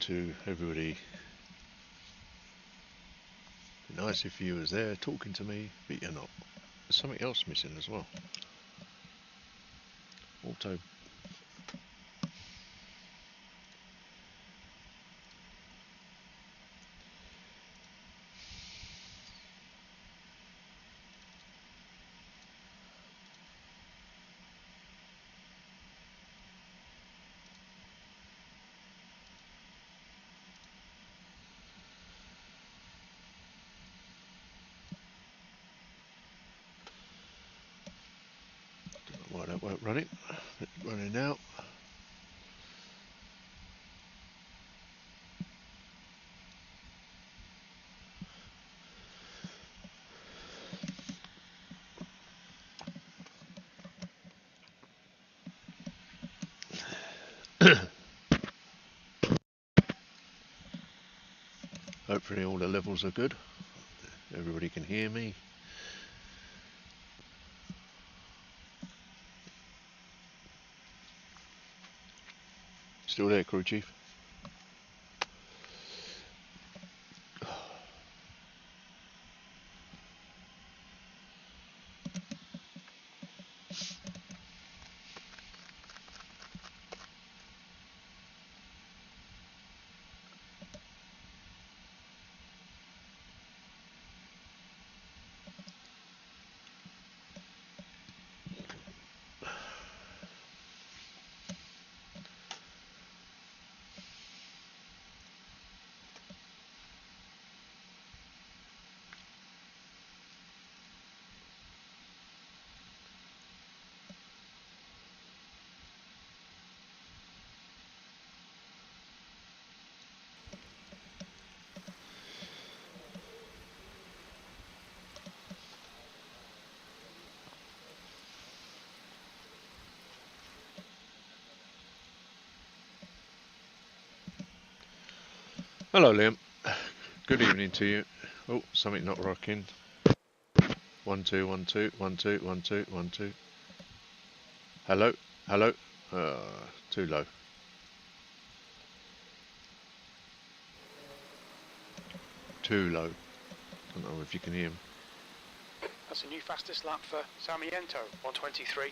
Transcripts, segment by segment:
to everybody. Be nice if you was there talking to me, but you're not. There's something else missing as well. Auto. Don't know why that won't run it. It's running now. Hopefully all the levels are good. Everybody can hear me. Still there, crew chief? Hello, Liam. Good evening to you. Oh, something not rocking. 1 2 1 2 1 2 1 2 1 2. Hello, hello. Too low. Too low. Don't know if you can hear him. That's a new fastest lap for Sarmiento, 123.23.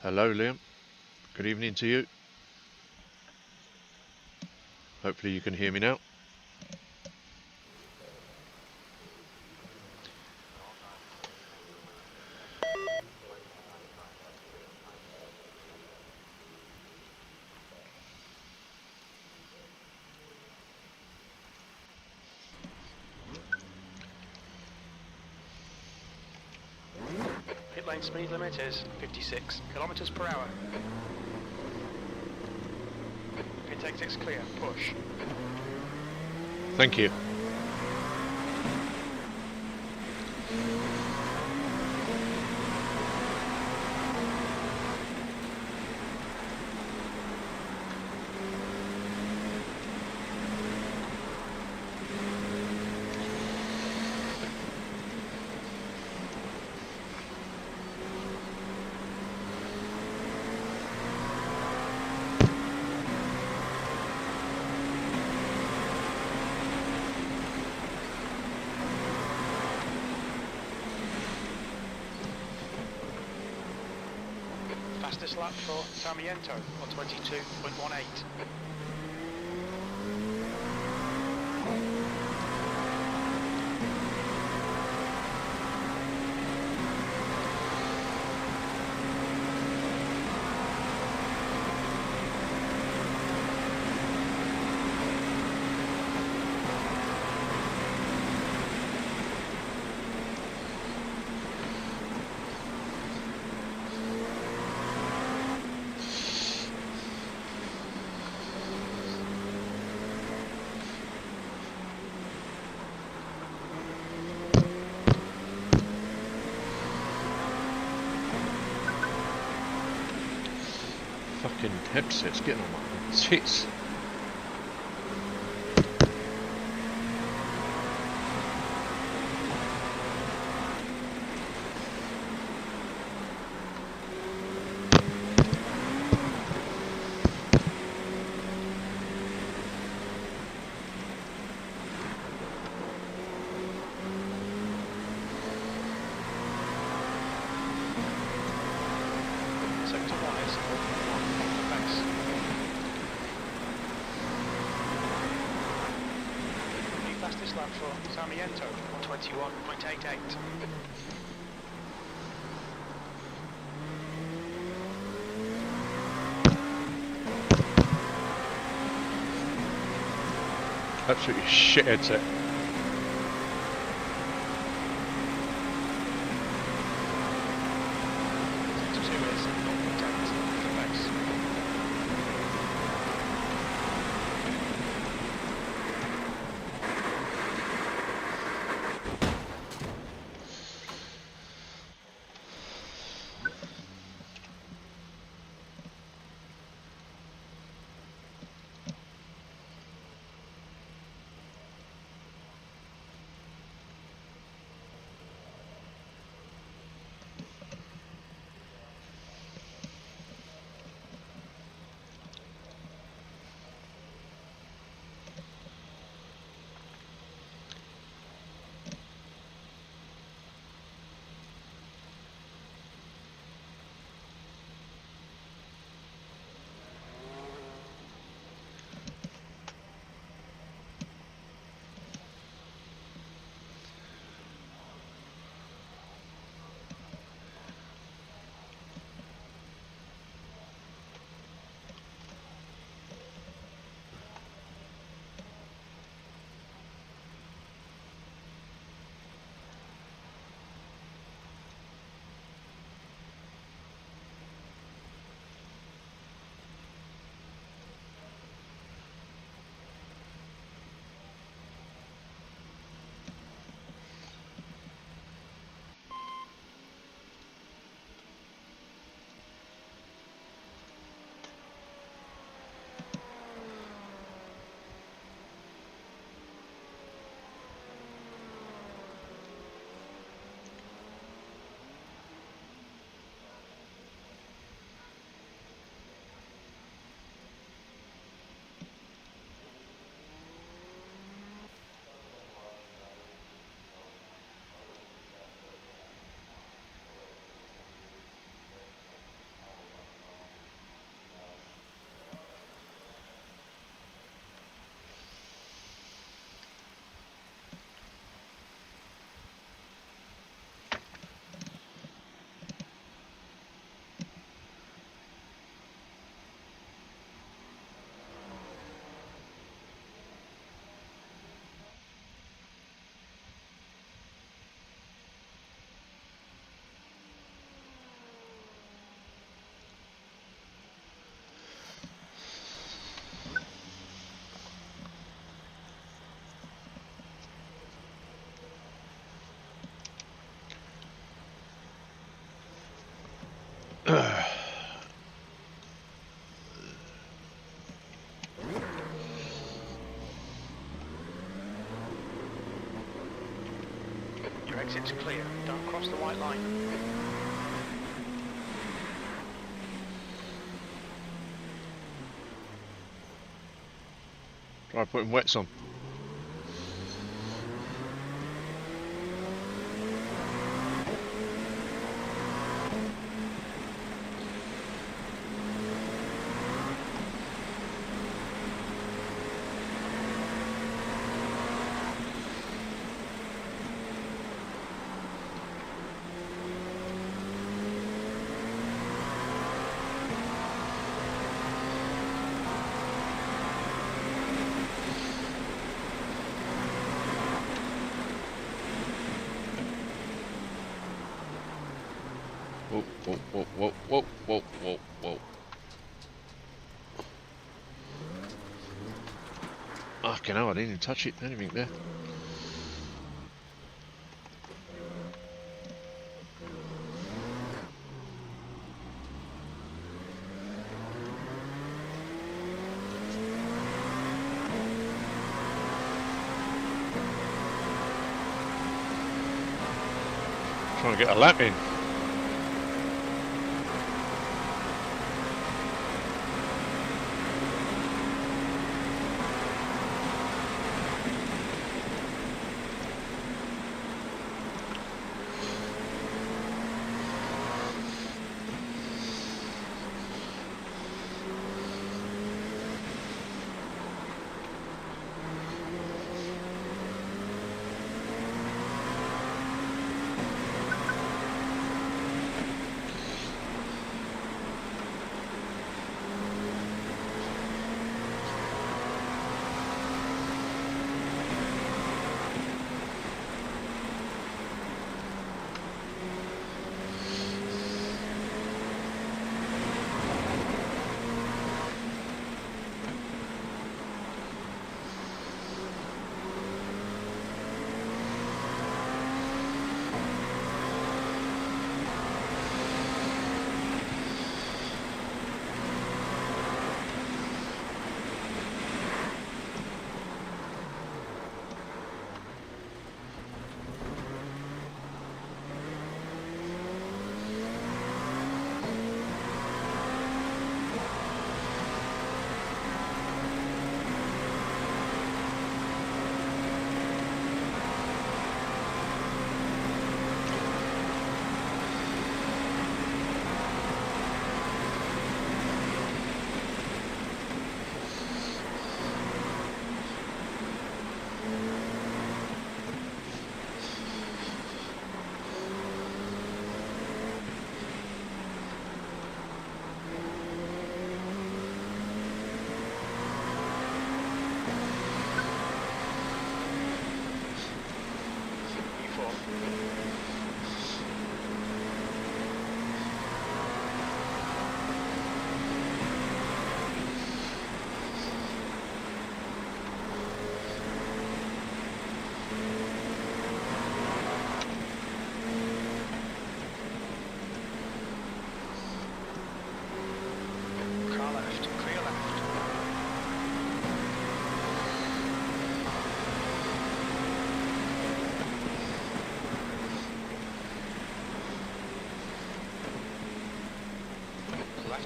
Hello, Liam. Good evening to you. Hopefully you can hear me now. Pit lane speed limit is 56 kilometers per hour. Pit exit's clear. Push. Thank you. Fastest lap for Sarmiento, 122.18. Fucking headset's getting on my tits. lap for Sarmiento, 121.88. Absolutely shit headset. Your exit's clear. Don't cross the white line. Try putting wets on. Whoa, whoa, whoa, whoa, whoa, whoa, whoa, whoa. Fucking hell, I didn't even touch it, anything there. Trying to get a lap in.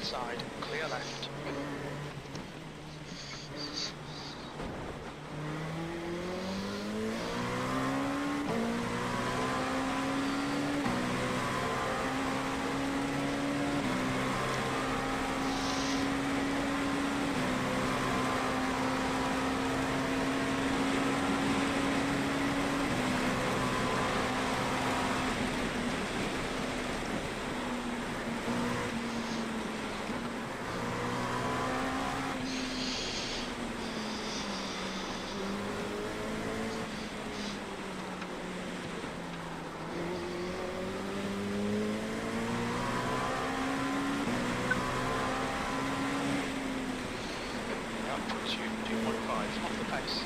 left side, clear left. Puts you 2.5 off the pace.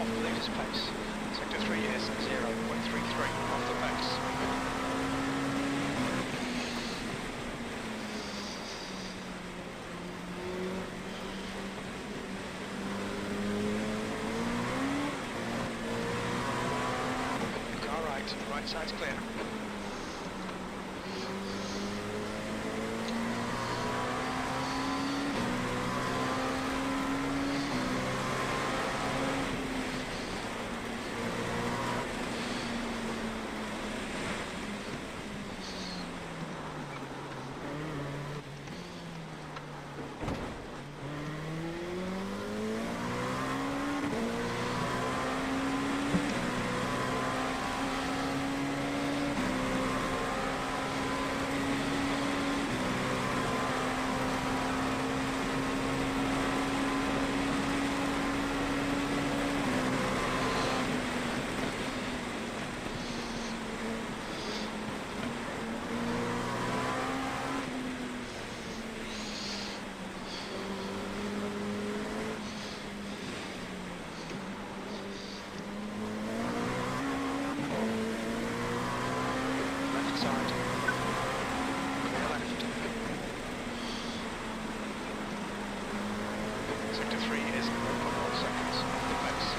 Off the leader's pace. Sector 3 is 0.33 off the pace. Car right side's clear. Sector 3 is 1.1 seconds off the pace.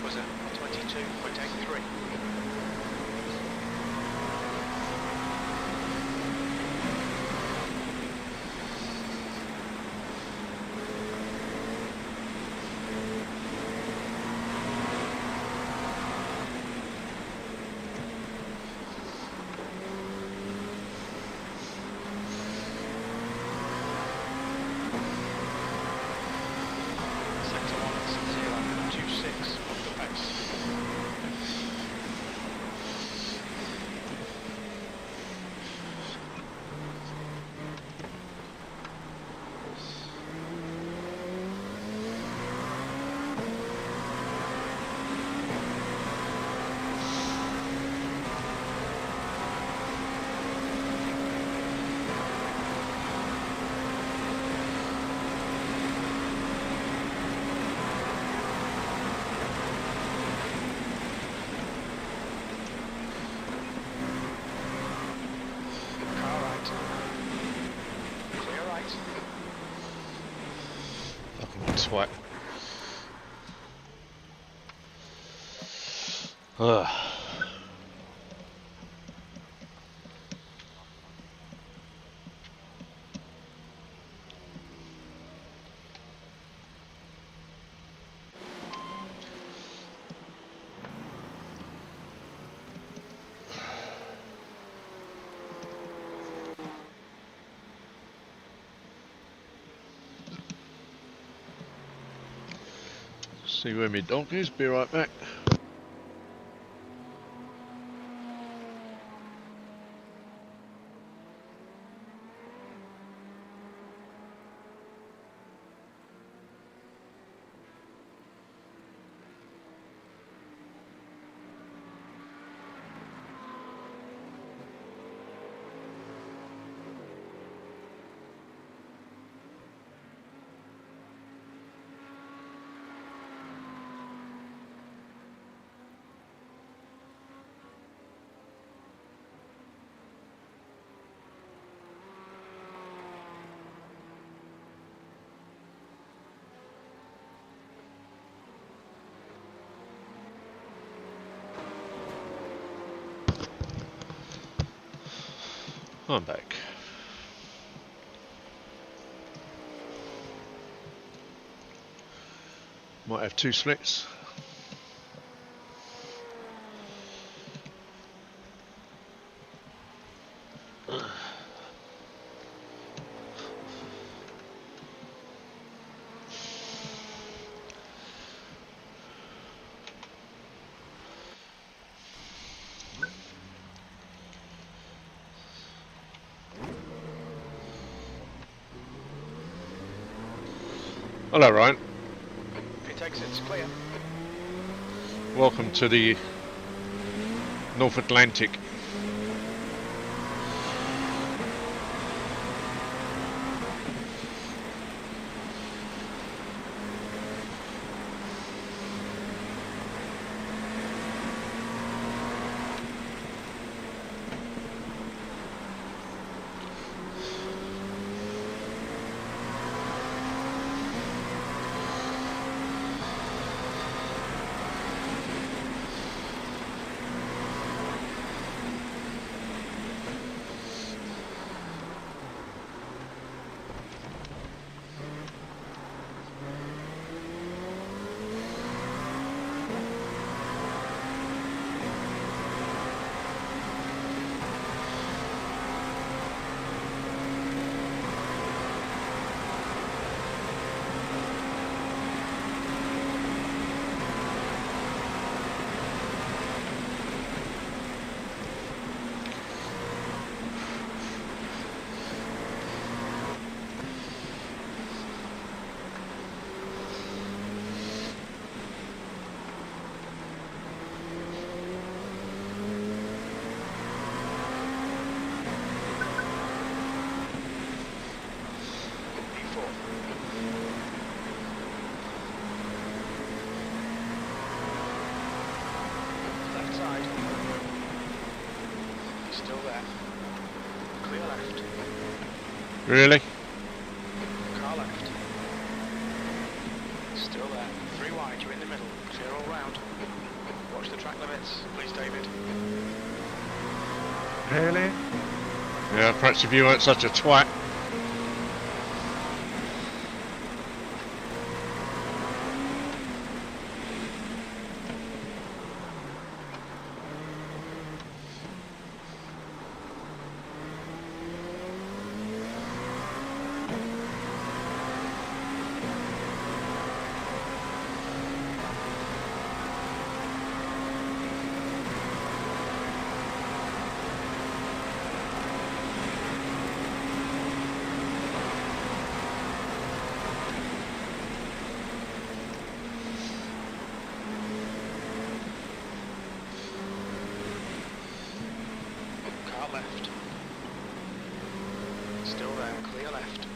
was at 22.83. Sector 1 at 0.26 off the pace. Car right. Clear right. Fucking twat. Ugh. See where my dog is, be right back. I'm back. Might have two slicks. Hello, Ryan. Pit exit's clear. Welcome to the North Atlantic. Really? Car left. Still there. 3 wide. behind you in the middle. Clear all round. Watch the track limits, please, David. Really? Yeah, perhaps if you weren't such a twat. Car left. Still there, clear left.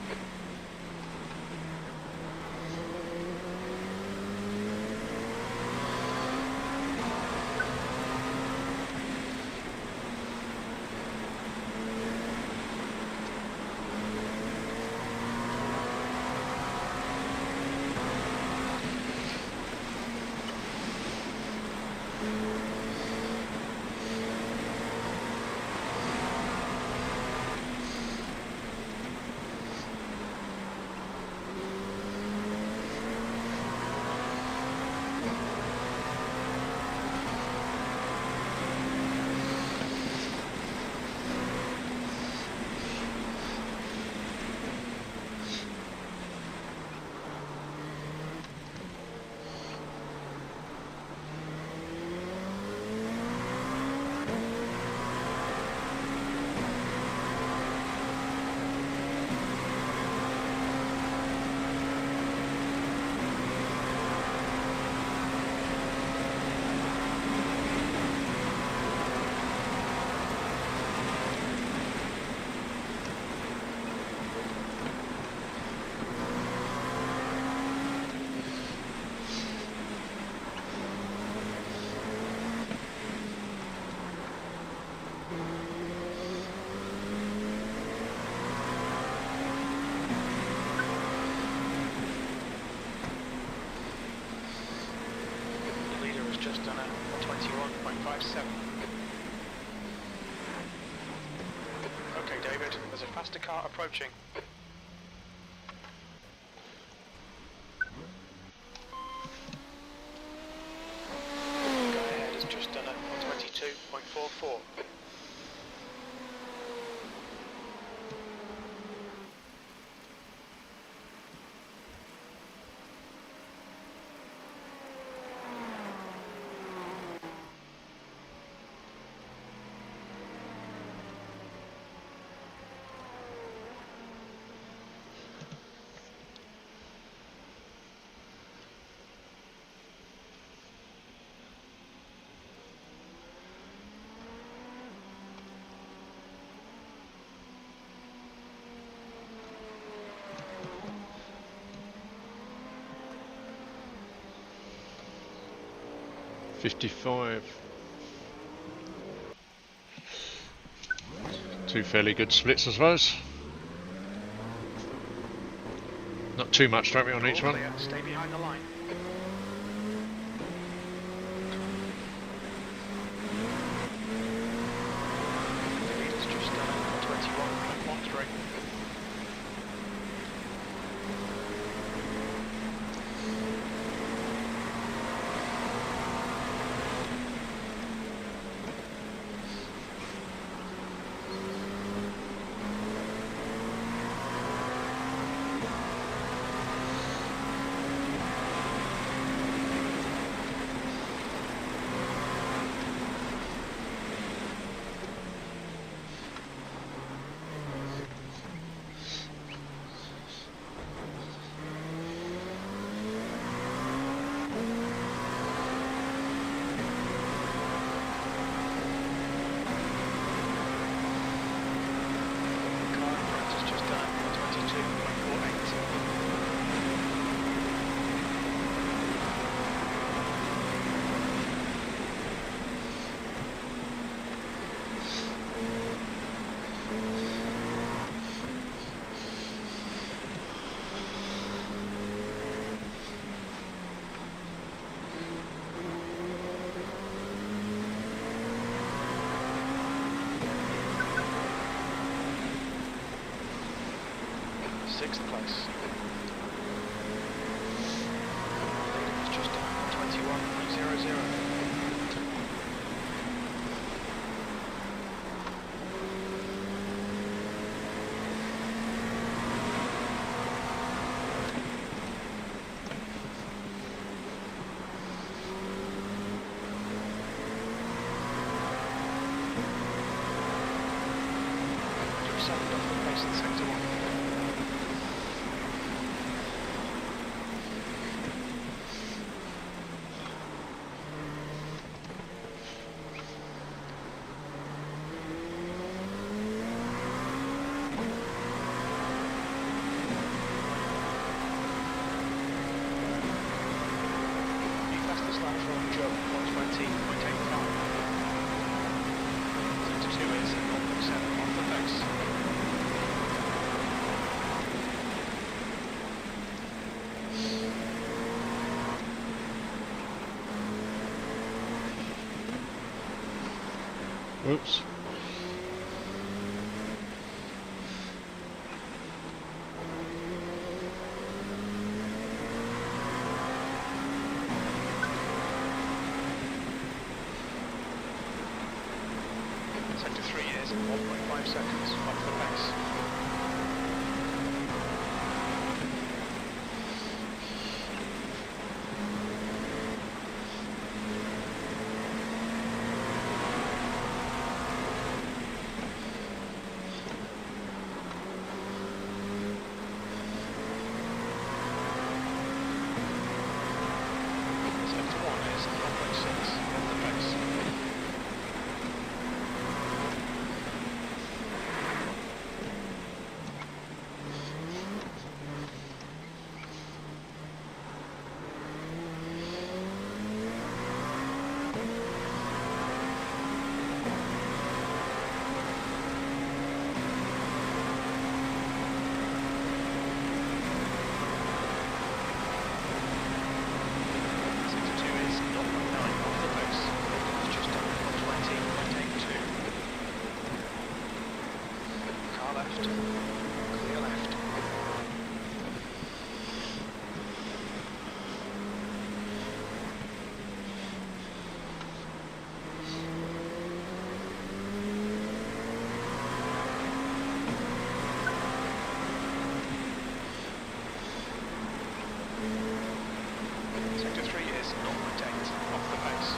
Just done a 21.57. Okay, David, there's a faster car approaching. Guy ahead has just done a 22.44. $55. Two fairly good splits, I suppose. Not too much, don't we, on each one? Clear. Stay behind the line. David has just done a 21.13. 6th place. Leading is just 21.00. Second off the pace in sector 1. New fastest lap from Joe, 120.85. Sector 2 is 0.7 off the pace. Whoops. Sector 3 is 1.5 seconds off the pace. Sector 1 is 0.6 off the pace. Sector 2 is 0.9 off the pace. Leading is just 120.82. Car left. Clear left. Sector 3 is 0.8 off the pace.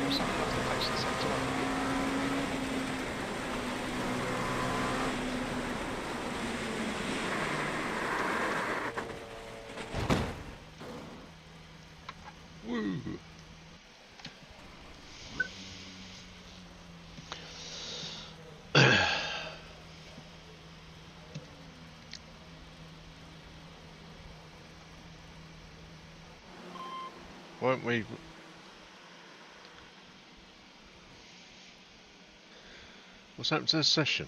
You're something off the pace in sector 1. Woo. Won't we? What's happened to the session?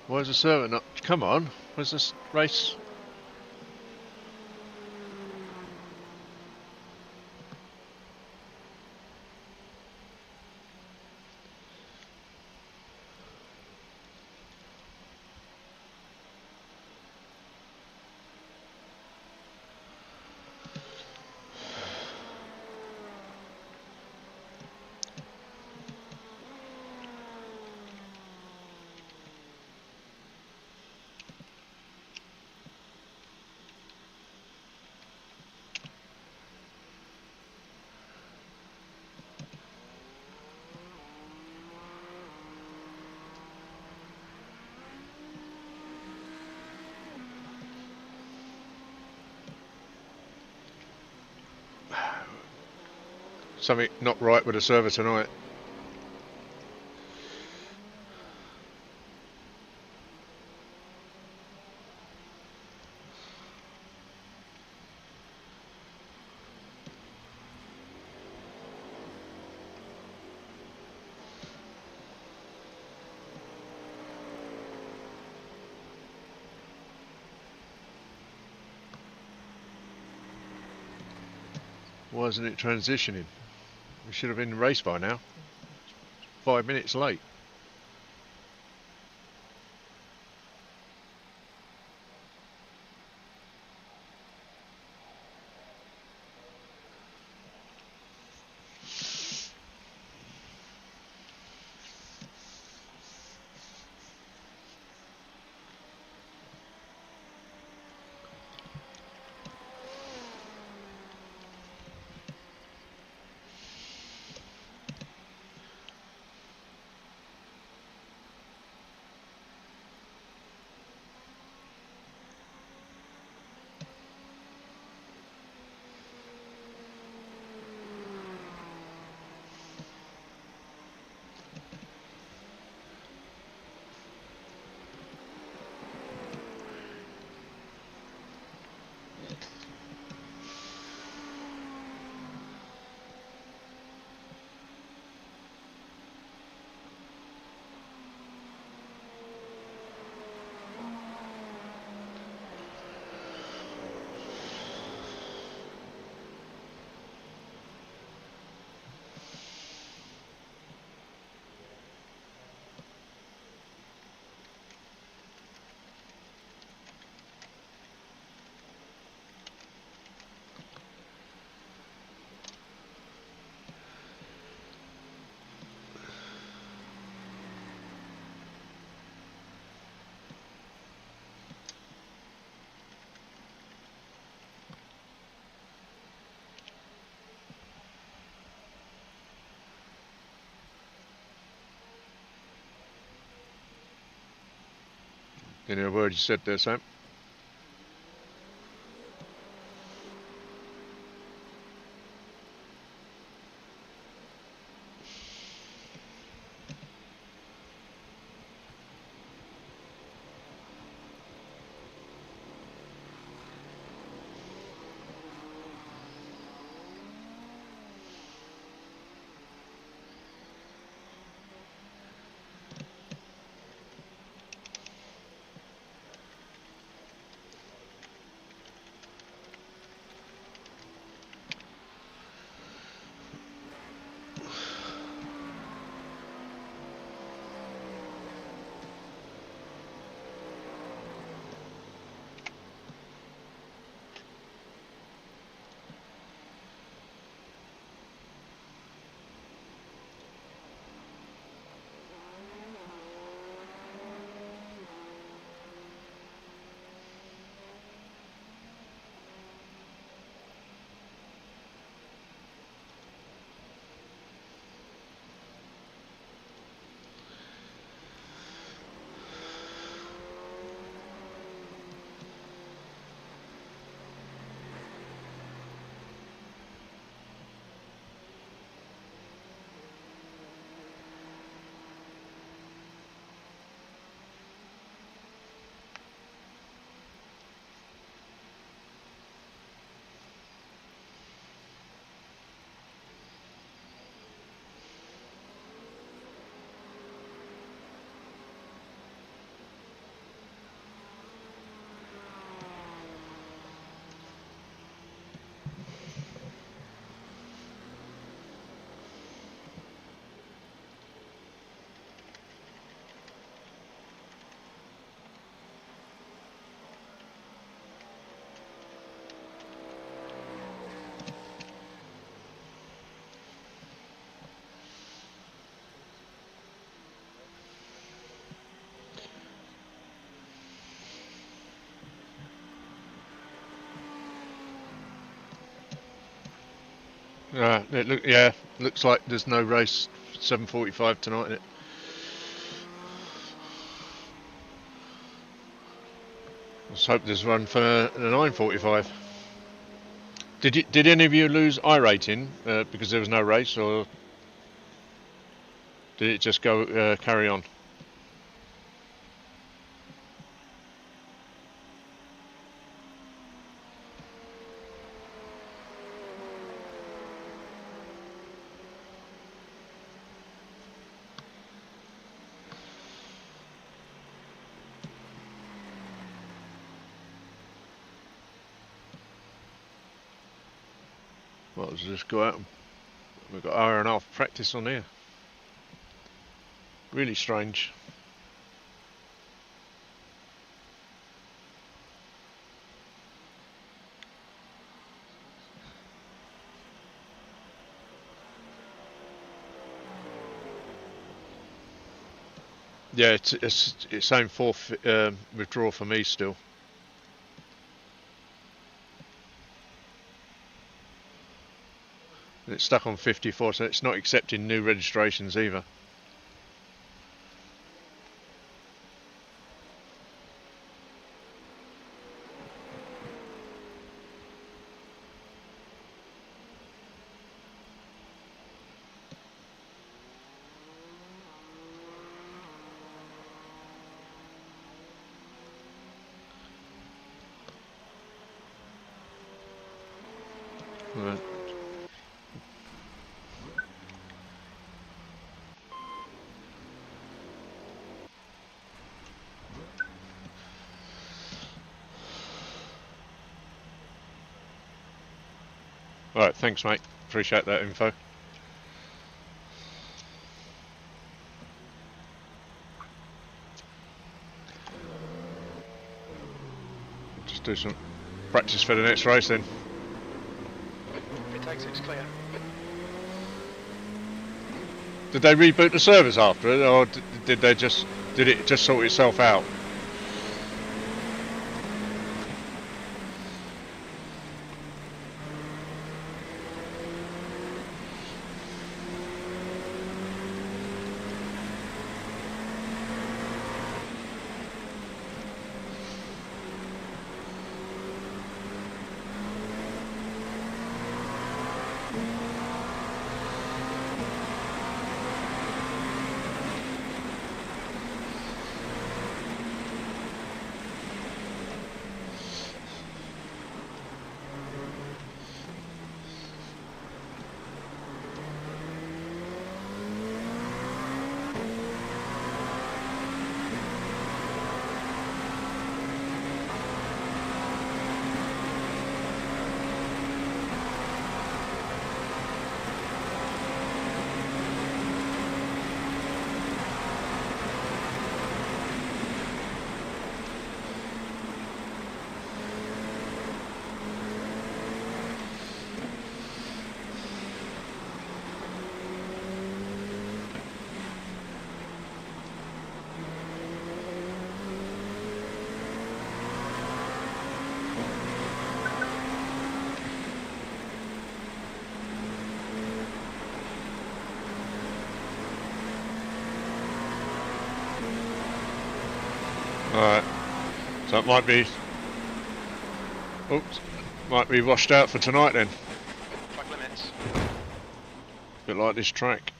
Where's the server not? Come on, where's this race? Something not right with the server tonight. Why isn't it transitioning? We should have been in the race by now. 5 minutes late. Didn't hear a word you said there, Sam. Looks like there's no race 7:45 tonight in it. Let's hope there's one for the 9:45. Did any of you lose iRating because there was no race, or did it just go carry on? Well, let's just go out. We've got hour and a half practice on here. Really strange. Yeah, it's saying fourth withdrawal for me still. And it's stuck on 54, so it's not accepting new registrations either. Right. Alright, thanks mate. Appreciate that info. Just do some practice for the next race then. Pit exit's clear. Did they reboot the servers after it, or did it just sort itself out? Alright, so it might be, oops, might be washed out for tonight then. Track limits. Bit like this track.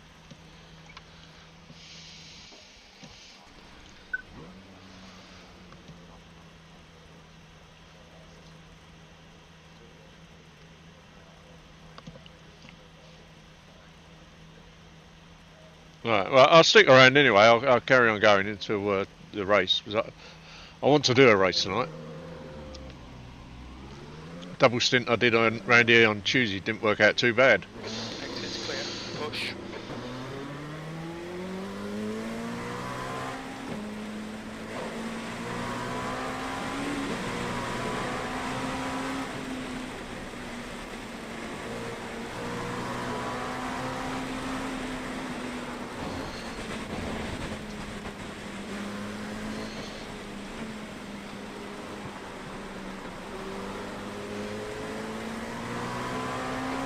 Right, well I'll stick around anyway, I'll carry on going until the race. I want to do a race tonight. Double stint I did around here on Tuesday didn't work out too bad. Exit's clear. Push.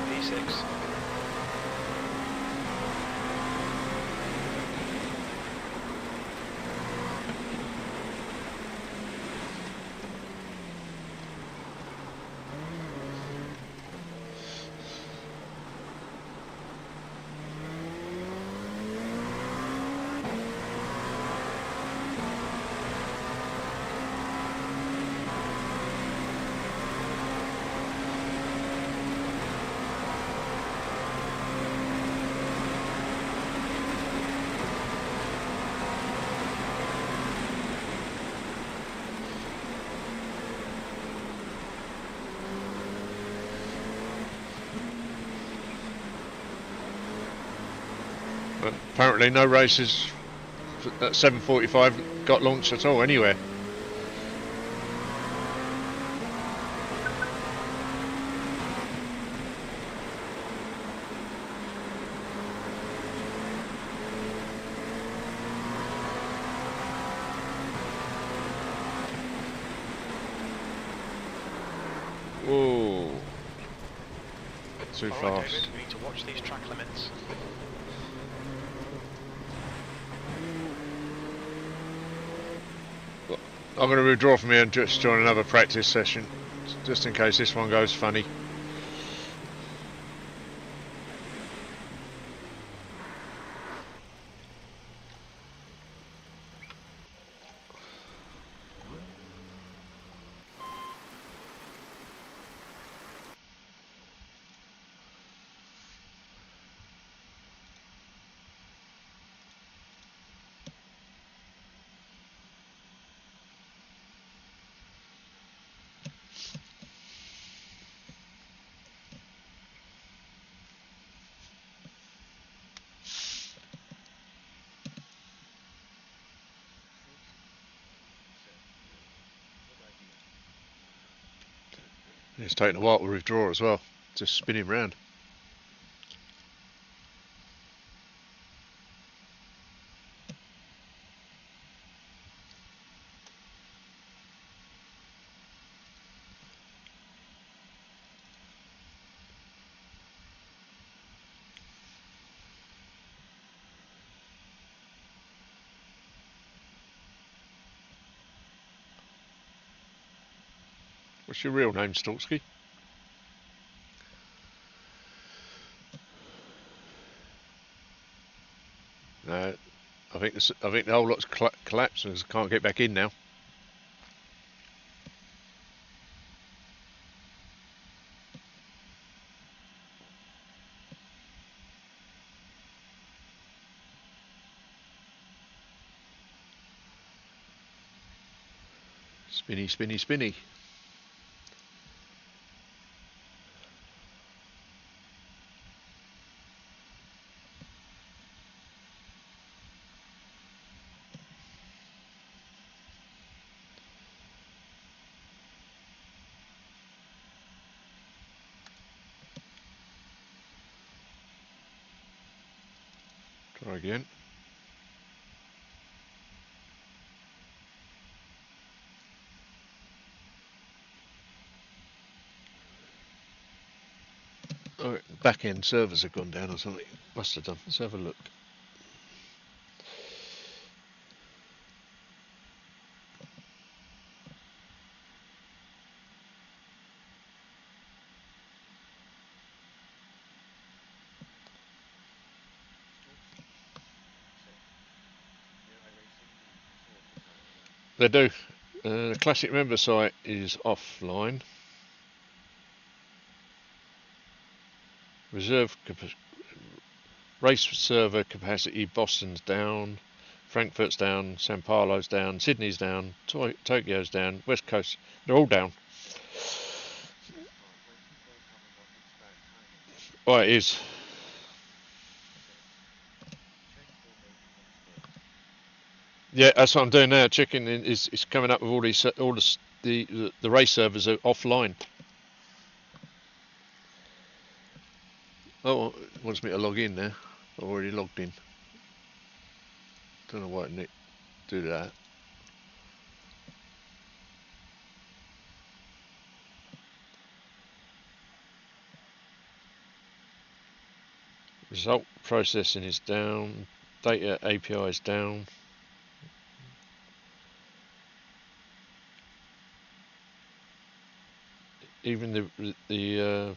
P6. Apparently no races at 7:45 got launched at all anywhere. Whoa. Too All right, fast. David, we need to watch these track limits. I'm going to withdraw from here and just join another practice session, just in case this one goes funny. It's taking a while to withdraw as well, just spinning round. What's your real name, Stolsky? No, I think the whole lot's collapsed and can't get back in now. Spinny, spinny, spinny. Try again. Oh, back end servers have gone down or something. Must have done. Let's have a look. They do. The Classic member site is offline. Race server capacity, Boston's down, Frankfurt's down, Sao Paulo's down, Sydney's down, Tokyo's down, West Coast, they're all down. Oh, it is. Yeah, that's what I'm doing now. Checking is coming up with all these, the race servers are offline. Oh, it wants me to log in now. I've already logged in. Don't know why it need to do that. Result processing is down. Data API is down. Even the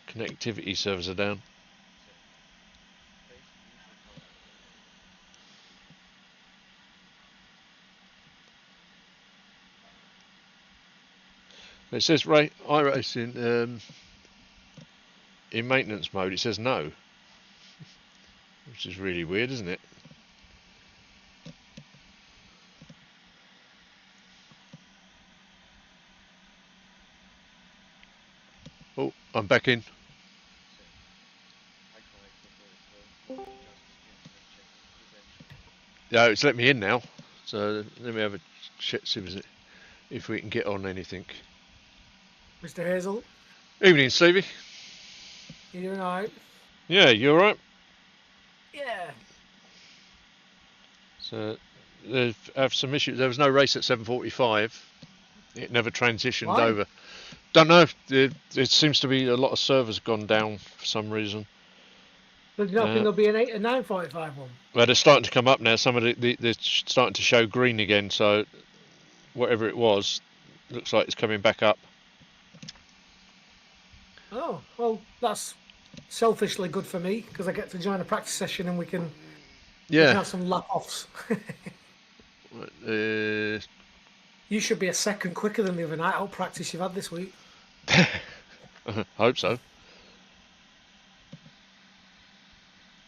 connectivity servers are down. It says iRacing in maintenance mode. It says no, which is really weird, isn't it? Oh, I'm back in. Yeah, it's let me in now. So let me have a check, see if we can get on anything. Mr. Hazel, Evening, Stevie. you doing all right? Yeah, you alright? Yeah. So they have some issues. There was no race at 7:45. It never transitioned Why? over. Don't know. It seems to be a lot of servers gone down for some reason. So do you not think there'll be an 8 and 9:45 one? Well, they're starting to come up now. Some of they're starting to show green again. So whatever it was, looks like it's coming back up. Oh, well, that's selfishly good for me because I get to join a practice session and we can Yeah. have some lap offs. You should be a second quicker than the other night out practice you've had this week. I hope so.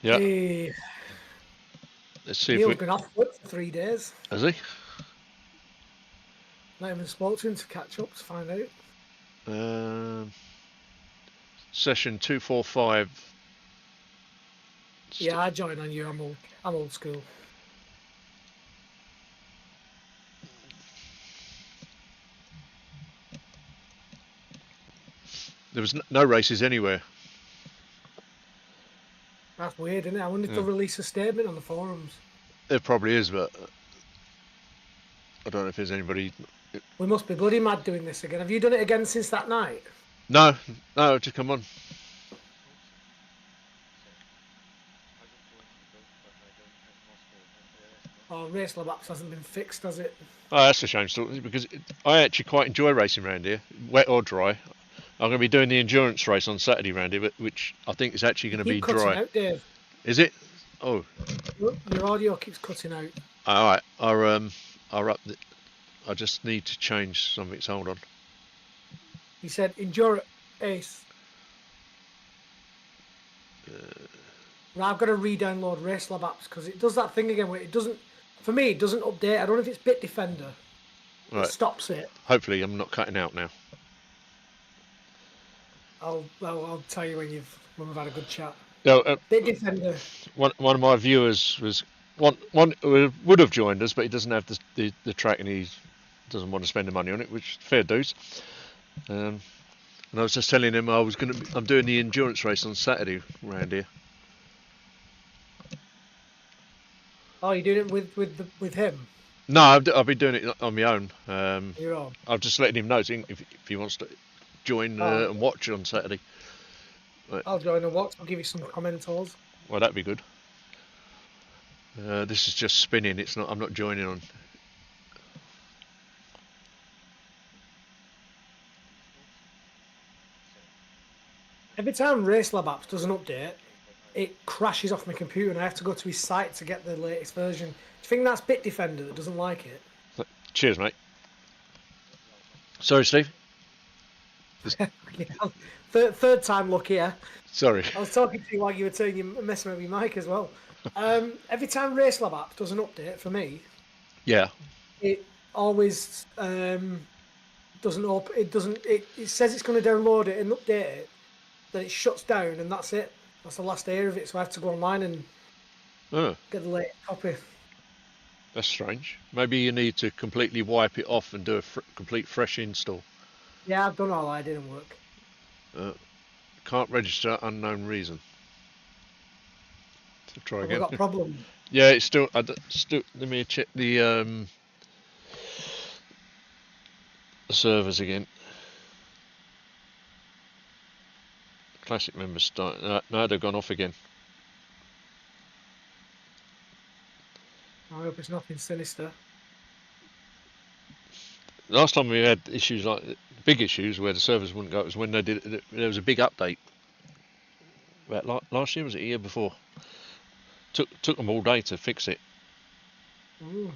Yeah. Hey, Let's see Neil's if been off work for 3 days. has he. Not even spoke to him to catch up to find out. Session 245. Yeah, I join on you. I'm old school. There was no races anywhere. That's weird, isn't it? I wonder if they'll release a statement on the forums. There probably is, but I don't know if there's anybody. We must be bloody mad doing this again. Have you done it again since that night? No, just come on. Oh, race lab apps hasn't been fixed, has it? Oh, that's a shame, still, because I actually quite enjoy racing around here, wet or dry. I'm going to be doing the endurance race on Saturday round here, which I think is actually going to be Keep cutting dry. out, Dave. Is it? Oh, Your audio keeps cutting out. all right. I'll up. I just need to change something. So hold on. He said, "Endure Ace." Right, I've got to re-download Race Lab apps because it does that thing again where it doesn't. For me, it doesn't update. I don't know if it's Bitdefender. Right. It stops it. Hopefully, I'm not cutting out now. I'll tell you when we've had a good chat. No, Bitdefender. one of my viewers was one would have joined us, but he doesn't have the track and he doesn't want to spend the money on it, which fair dues. And I was just telling him I'm doing the endurance race on Saturday around here. Oh, you're doing it with him? No, I'll be doing it on my own. You're on. I'll just letting him know if he wants to join and watch on Saturday. Right. I'll join and watch. I'll give you some commentars. Well, that'd be good. This is just spinning. It's not. I'm not joining on. Every time Race Lab apps does an update, it crashes off my computer and I have to go to his site to get the latest version. Do you think that's Bitdefender that doesn't like it? Cheers, mate. Sorry, Steve. Third time lucky, yeah. Sorry. I was talking to you while you were messing with your mic as well. Every time Race Lab app does an update for me, Yeah. it always doesn't open. It doesn't. It says it's going to download it and update it, then it shuts down and that's it. That's the last I hear of it. So I have to go online and get the latest copy. That's strange. Maybe you need to completely wipe it off and do a complete fresh install. Yeah, I've done all that. It didn't work. Can't register, unknown reason. So try again. I've got a problem. Yeah, it's still. Let me check the servers again. Classic members start. No, they've gone off again. I hope it's nothing sinister. Last time we had issues like big issues where the servers wouldn't go, it was when they did. There was a big update. About last year, was it a year before? Took them all day to fix it. Ooh.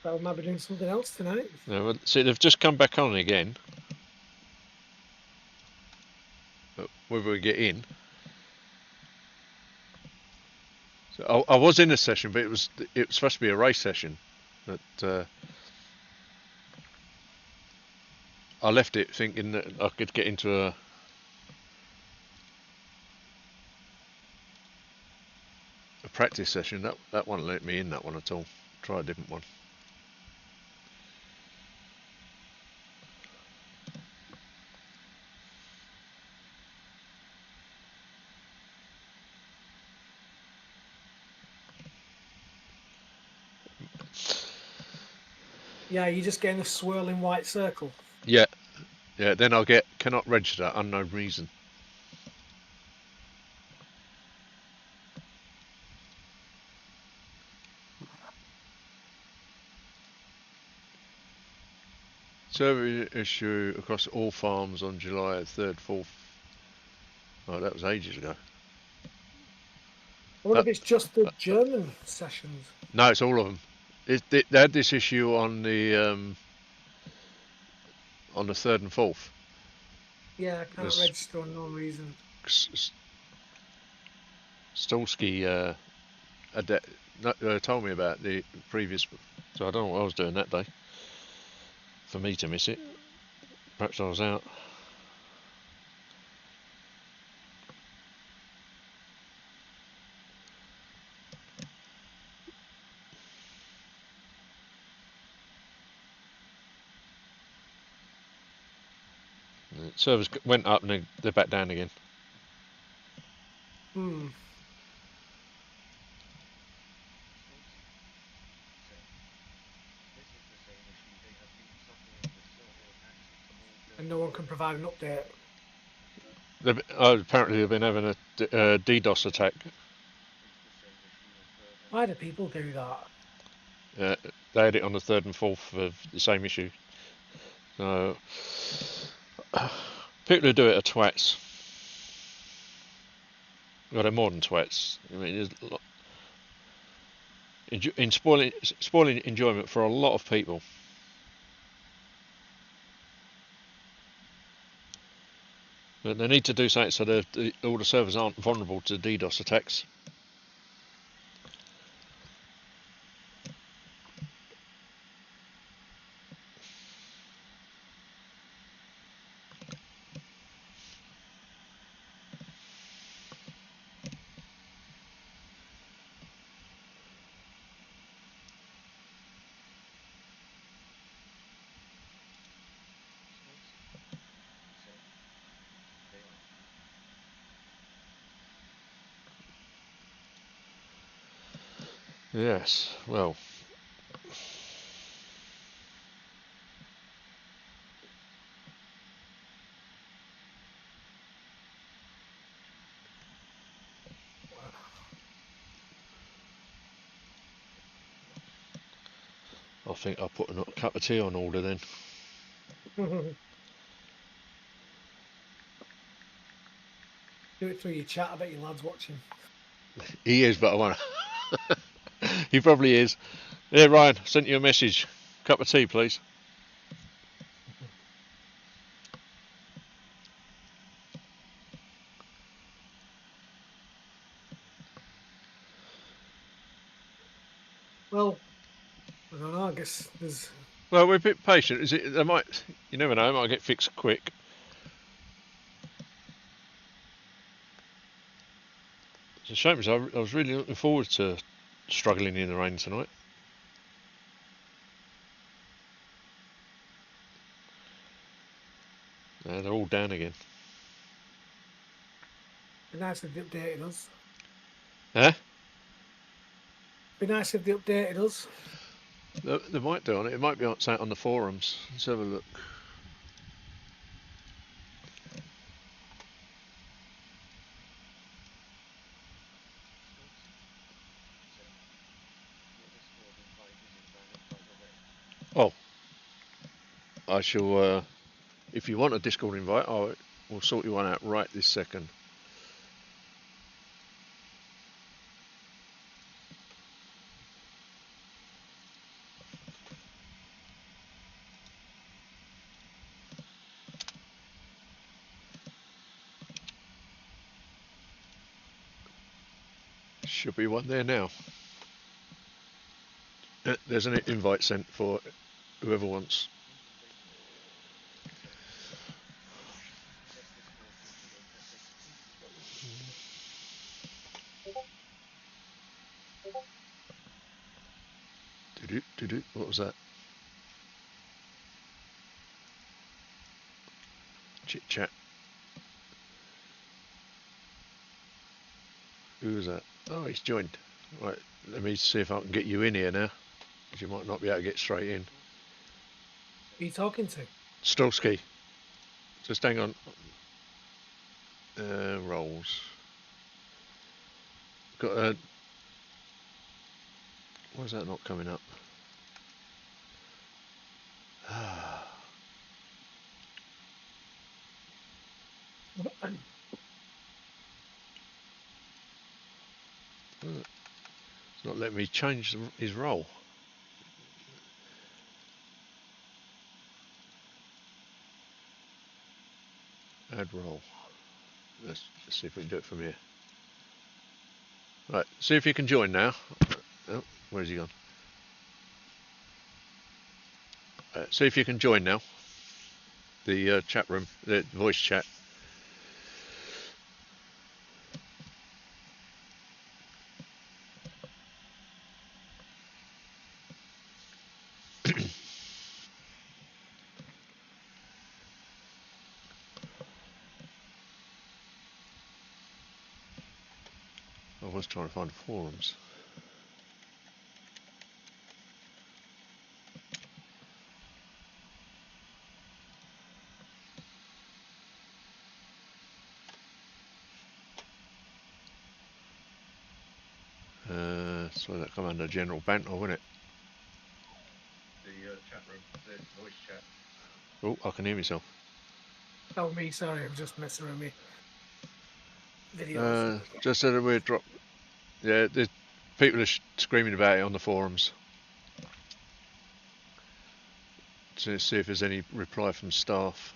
I might be doing something else tonight. No, well, see, they've just come back on again. But whether we get in. So I was in a session, but it was supposed to be a race session. But I left it thinking that I could get into a practice session. That won't let me in, that one at all. Try a different one. Yeah, you're just getting a swirling white circle. Yeah, yeah. Then I'll get cannot register, unknown reason. Server issue across all farms on July 3rd, 4th. Oh, that was ages ago. I wonder if it's just the German sessions. No, it's all of them. They had this issue on the 3rd and 4th. Yeah, I can't This register on no reason. Stolsky told me about the previous, so I don't know what I was doing that day for me to miss it. Perhaps I was out. The servers went up and they're back down again. Hmm. And no one can provide an update. Apparently they've been having a DDoS attack. Why do people do that? They had it on the 3rd and 4th of the same issue. So people who do it are twats. Well, they're more than twats. I mean, there's in spoiling enjoyment for a lot of people. But they need to do something so that all the servers aren't vulnerable to DDoS attacks. Yes, well. I think I'll put a cup of tea on order then. Do it through your chat. I bet your lad's watching. He is, but I want to. He probably is. Yeah, Ryan, sent you a message. Cup of tea, please. Well, I don't know. I guess there's. Well, we're a bit patient. Is it? They might. You never know. It might get fixed quick. It's a shame because I was really looking forward to struggling in the rain tonight. They're all down again. Be nice if they updated us. Huh? Be nice if they updated us. They might do on it. It might be on the forums. Let's have a look. Oh, I shall. If you want a Discord invite, we'll sort you one out right this second. Should be one there now. There's an invite sent for whoever wants. What was that? Chit chat. Who was that? Oh, he's joined. Right, let me see if I can get you in here now, because you might not be able to get straight in. Who are you talking to? Stolsky. Just hang on. Rolls. Got a. Why is that not coming up? It's not letting me change his role. Add role. Let's see if we can do it from here. Right, see if you can join now. Oh, where's he gone? See if you can join now. The chat room, the voice chat. I was trying to find forums. So that come under general banter, wouldn't it? The chat room, the voice chat. Oh, I can hear myself. Oh, me, sorry, I'm just messing around me. Videos. Just at a weird drop. Yeah, the people are screaming about it on the forums. To see if there's any reply from staff.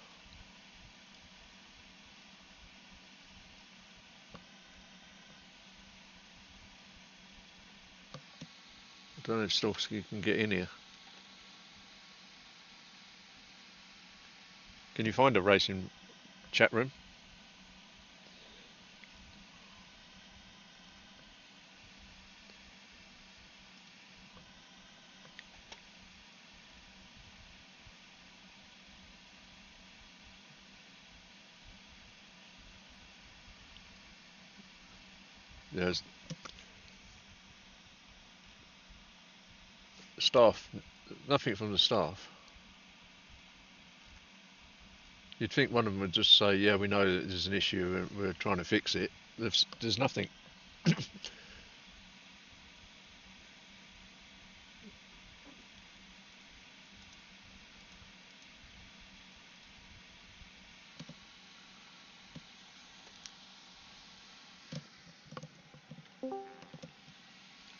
I don't know if Stolsky can get in here. Can you find a racing chat room? There's staff, nothing from the staff. You'd think one of them would just say, yeah, we know that there's an issue and we're trying to fix it. There's nothing.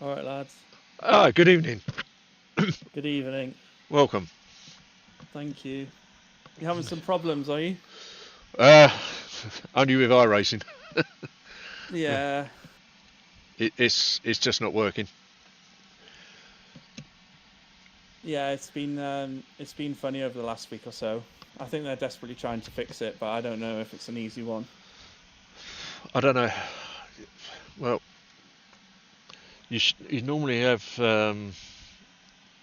All right, lads. Ah, good evening. Good evening. Welcome. Thank you. You having some problems, are you? Only with iRacing. Yeah. It's just not working. Yeah, it's been funny over the last week or so. I think they're desperately trying to fix it, but I don't know if it's an easy one. I don't know. Well, you normally have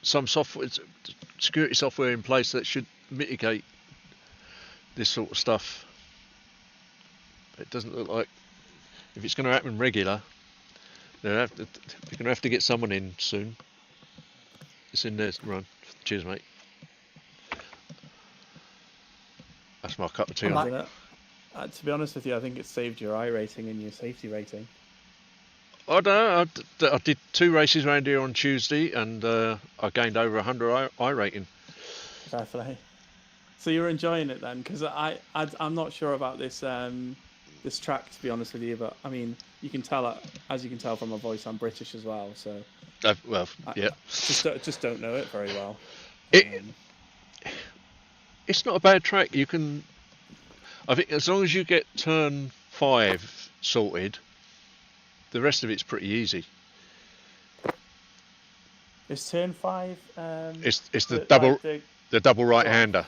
some software, security software in place that should mitigate this sort of stuff. It doesn't look like, if it's going to happen regular, they're going to have to get someone in soon. It's in there. Run. Cheers, mate. That's my cup of tea. To be honest with you, I think it saved your iRacing and your safety rating. I don't know. I did 2 races around here on Tuesday, and I gained over 100 I rating. Fair play. So you're enjoying it then? Because I'm not sure about this this track, to be honest with you. But I mean, you can tell, as you can tell from my voice, I'm British as well. So Well, yeah. Just don't know it very well. It's not a bad track. I think as long as you get turn 5 sorted, the rest of it's pretty easy. Is turn 5? It's the double the double right hander,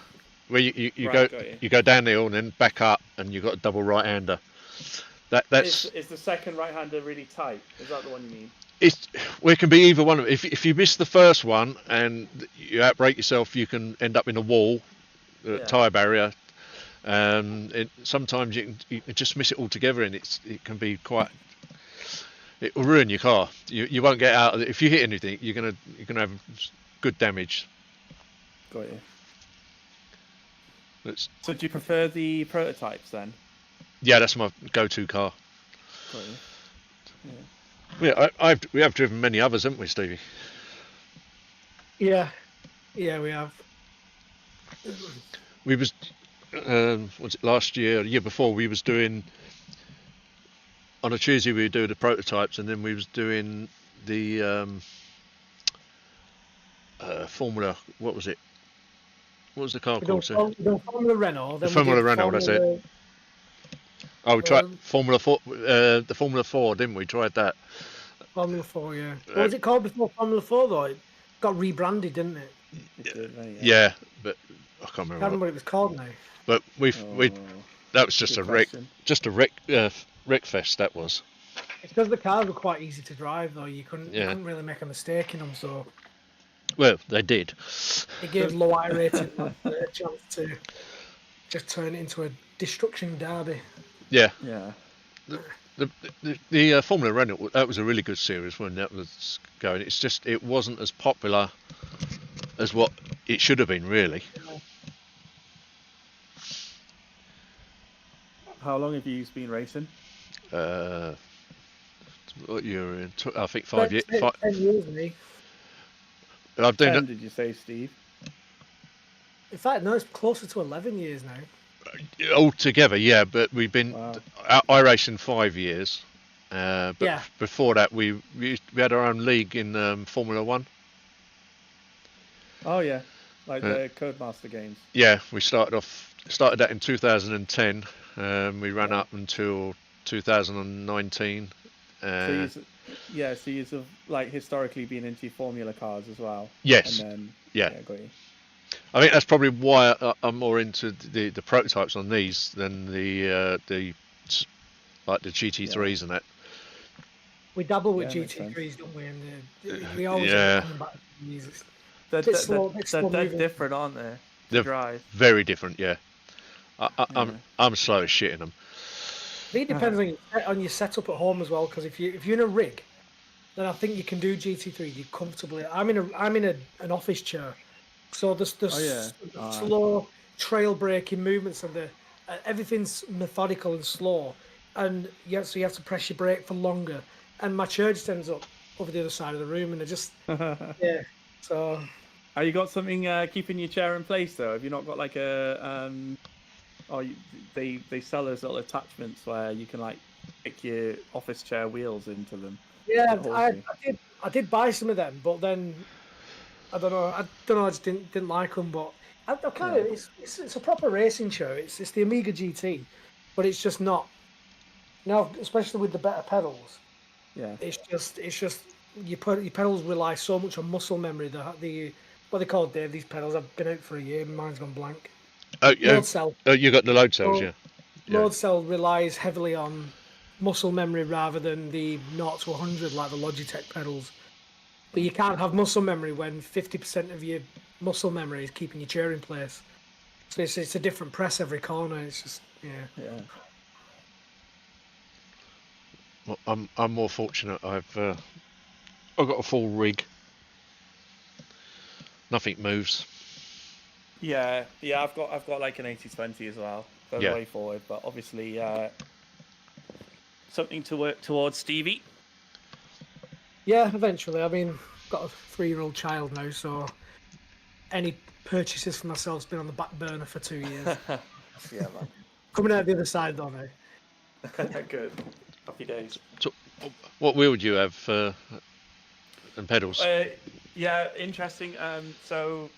where you go down the hill and then back up, and you've got a double right hander. That's is the second right hander really tight? Is that the one you mean? we can be either one of. If you miss the first one and you outbrake yourself, you can end up in a wall, tyre barrier. Sometimes you can just miss it altogether, and it can be quite. It will ruin your car. You won't get out of it. If you hit anything, you're gonna have good damage. Got you. It's, So do you prefer the prototypes then? yeah, that's my go-to car. Got you. Yeah. We have driven many others, haven't we, Stevie? Yeah, we have. We was was it last year, or the year before? We was doing on a Tuesday. We would do the prototypes, and then we was doing the Formula. What was it? What was the car called? We done Formula Renault. Then The Formula we did Renault. That's it. Oh, we tried Formula 4. The Formula 4, didn't we? Tried that. Formula 4, yeah. What was it called before Formula 4 though? It got rebranded, didn't it? Yeah, but I can't I can't remember. remember what it was called now. But we that was just a wreck fest. That was. It's because the cars were quite easy to drive though. You couldn't really make a mistake in them, so. Well, they did. It gave low iRacing a chance to just turn it into a destruction derby. Yeah. Yeah. The Formula Renault, that was a really good series when that was going. It's just it wasn't as popular as what it should have been, really. How long have you been racing? What year in? I think 5 years. 10 years, me. I've done 10, did you say, Steve? In fact, no, it's closer to 11 years now. Altogether, yeah, but we've been iRacing 5 years. But before that, we had our own league in Formula 1. Oh yeah, like the Codemaster games. Yeah, we started that in 2010. We ran up until 2019. So you've like historically been into Formula cars as well. Yes. And then, got you. I think that's probably why I'm more into the prototypes on these than the like the GT3s and that. We dabble with GT3s, don't we? And we always coming back to these. They're different, aren't they? They're drive. Very different, yeah. I'm slow as shit in them. I think it depends on your setup at home as well. Because if you're in a rig, then I think you can do GT3 comfortably. I'm in an office chair, so the slow trail braking movements and everything's methodical and slow, and so you have to press your brake for longer. And my chair just ends up over the other side of the room, and I just So. Have you got something keeping your chair in place though? Have you not got like a they sell those little attachments where you can like stick your office chair wheels into them? Yeah, I did buy some of them, but then I don't know. I just didn't like them. But I kind of it's a proper racing chair. It's the Amiga GT, but it's just not. Now, especially with the better pedals. Yeah. It's just your pedals rely so much on muscle memory. The what they call, Dave, these pedals. I've been out for a year. Mine's gone blank. Oh yeah. Load cell. Oh, you got the load cells, yeah. Load cell relies heavily on muscle memory rather than the 0 to 100 like the Logitech pedals. But you can't have muscle memory when 50% of your muscle memory is keeping your chair in place. So it's a different press every corner. It's just Yeah. Well, I'm more fortunate. I've got a full rig. Nothing moves. Yeah. I've got like an 80/20 as well. Goes way forward, but obviously something to work towards, Stevie. Yeah, eventually. I mean, I've got a 3-year-old child now, so any purchases for myself's been on the back burner for 2 years. Yeah, man. Coming out the other side though now. Good. Happy days. So, what wheel do you have and pedals? Yeah, interesting. So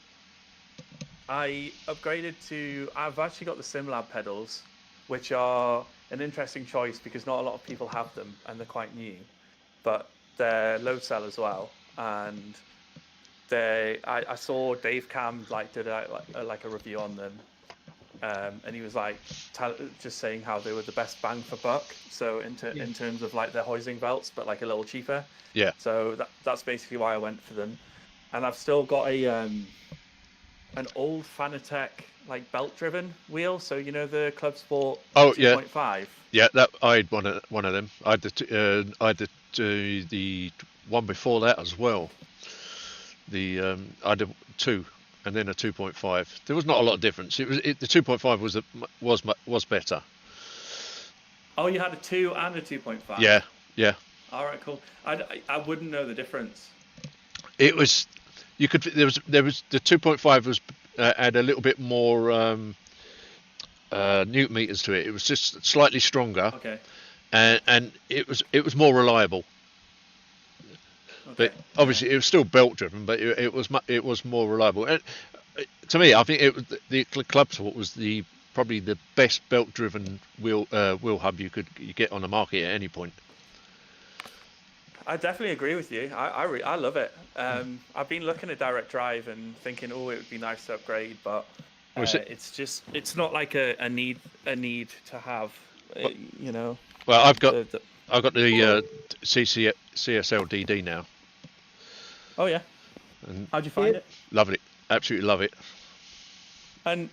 I upgraded to. I've actually got the SimLab pedals, which are an interesting choice because not a lot of people have them and they're quite new, but they're load cell as well. And I saw Dave Cam did a review on them, and he was like just saying how they were the best bang for buck. So in terms of like their hoising belts, but like a little cheaper. Yeah. So that's basically why I went for them, and I've still got an old Fanatec like belt driven wheel. So you know the Club Sport 2.5. Yeah, that I had one of them. I had the one before that as well. I had a 2 and then a 2.5. There was not a lot of difference. The 2.5 was better. Oh, you had a 2 and a 2.5. Yeah, yeah. All right, cool. I wouldn't know the difference. It was there was the 2.5 was had a little bit more newton meters to it. It was just slightly stronger. Okay. And it was more reliable. Okay. But obviously it was still belt driven, but it was more reliable. And to me, I think the Club Sport was probably the best belt driven wheel hub you get on the market at any point. I definitely agree with you. I love it. I've been looking at direct drive and thinking, oh, it would be nice to upgrade, but it's not like a need to have. You know. Well, I've got the CSL DD now. Oh yeah. And how'd you find it? Loved it. Absolutely love it. And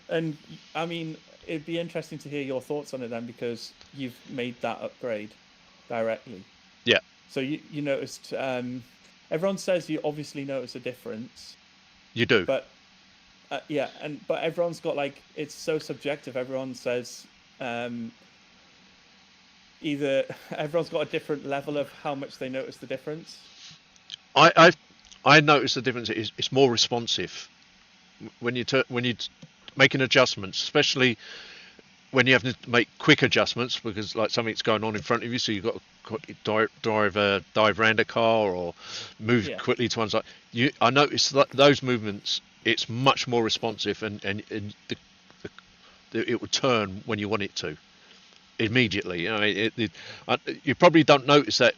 I mean, it'd be interesting to hear your thoughts on it then, because you've made that upgrade directly. Yeah. So you noticed. Everyone says you obviously notice a difference. You do. But yeah, but everyone's got like, it's so subjective. Everyone says either everyone's got a different level of how much they notice the difference. I noticed the difference. It's more responsive when you making adjustments, especially when you have to make quick adjustments because like something's going on in front of you, so you've got to dive around a car or move quickly to one side. I noticed that those movements, it's much more responsive, and it will turn when you want it to immediately. You know, you probably don't notice that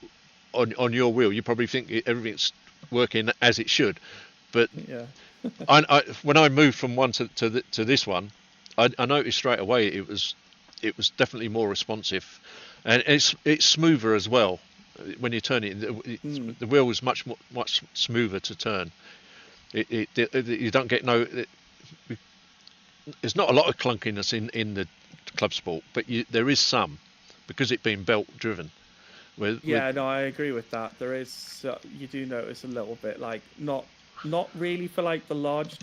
on your wheel. You probably think everything's working as it should, but when I moved from one to this one, I noticed straight away it was definitely more responsive, and it's smoother as well. When you turn it, the wheel was much smoother to turn. You don't get there's not a lot of clunkiness in the Club Sport, but there is some because it being belt driven. No, I agree with that. There is you do notice a little bit, like not really for like the large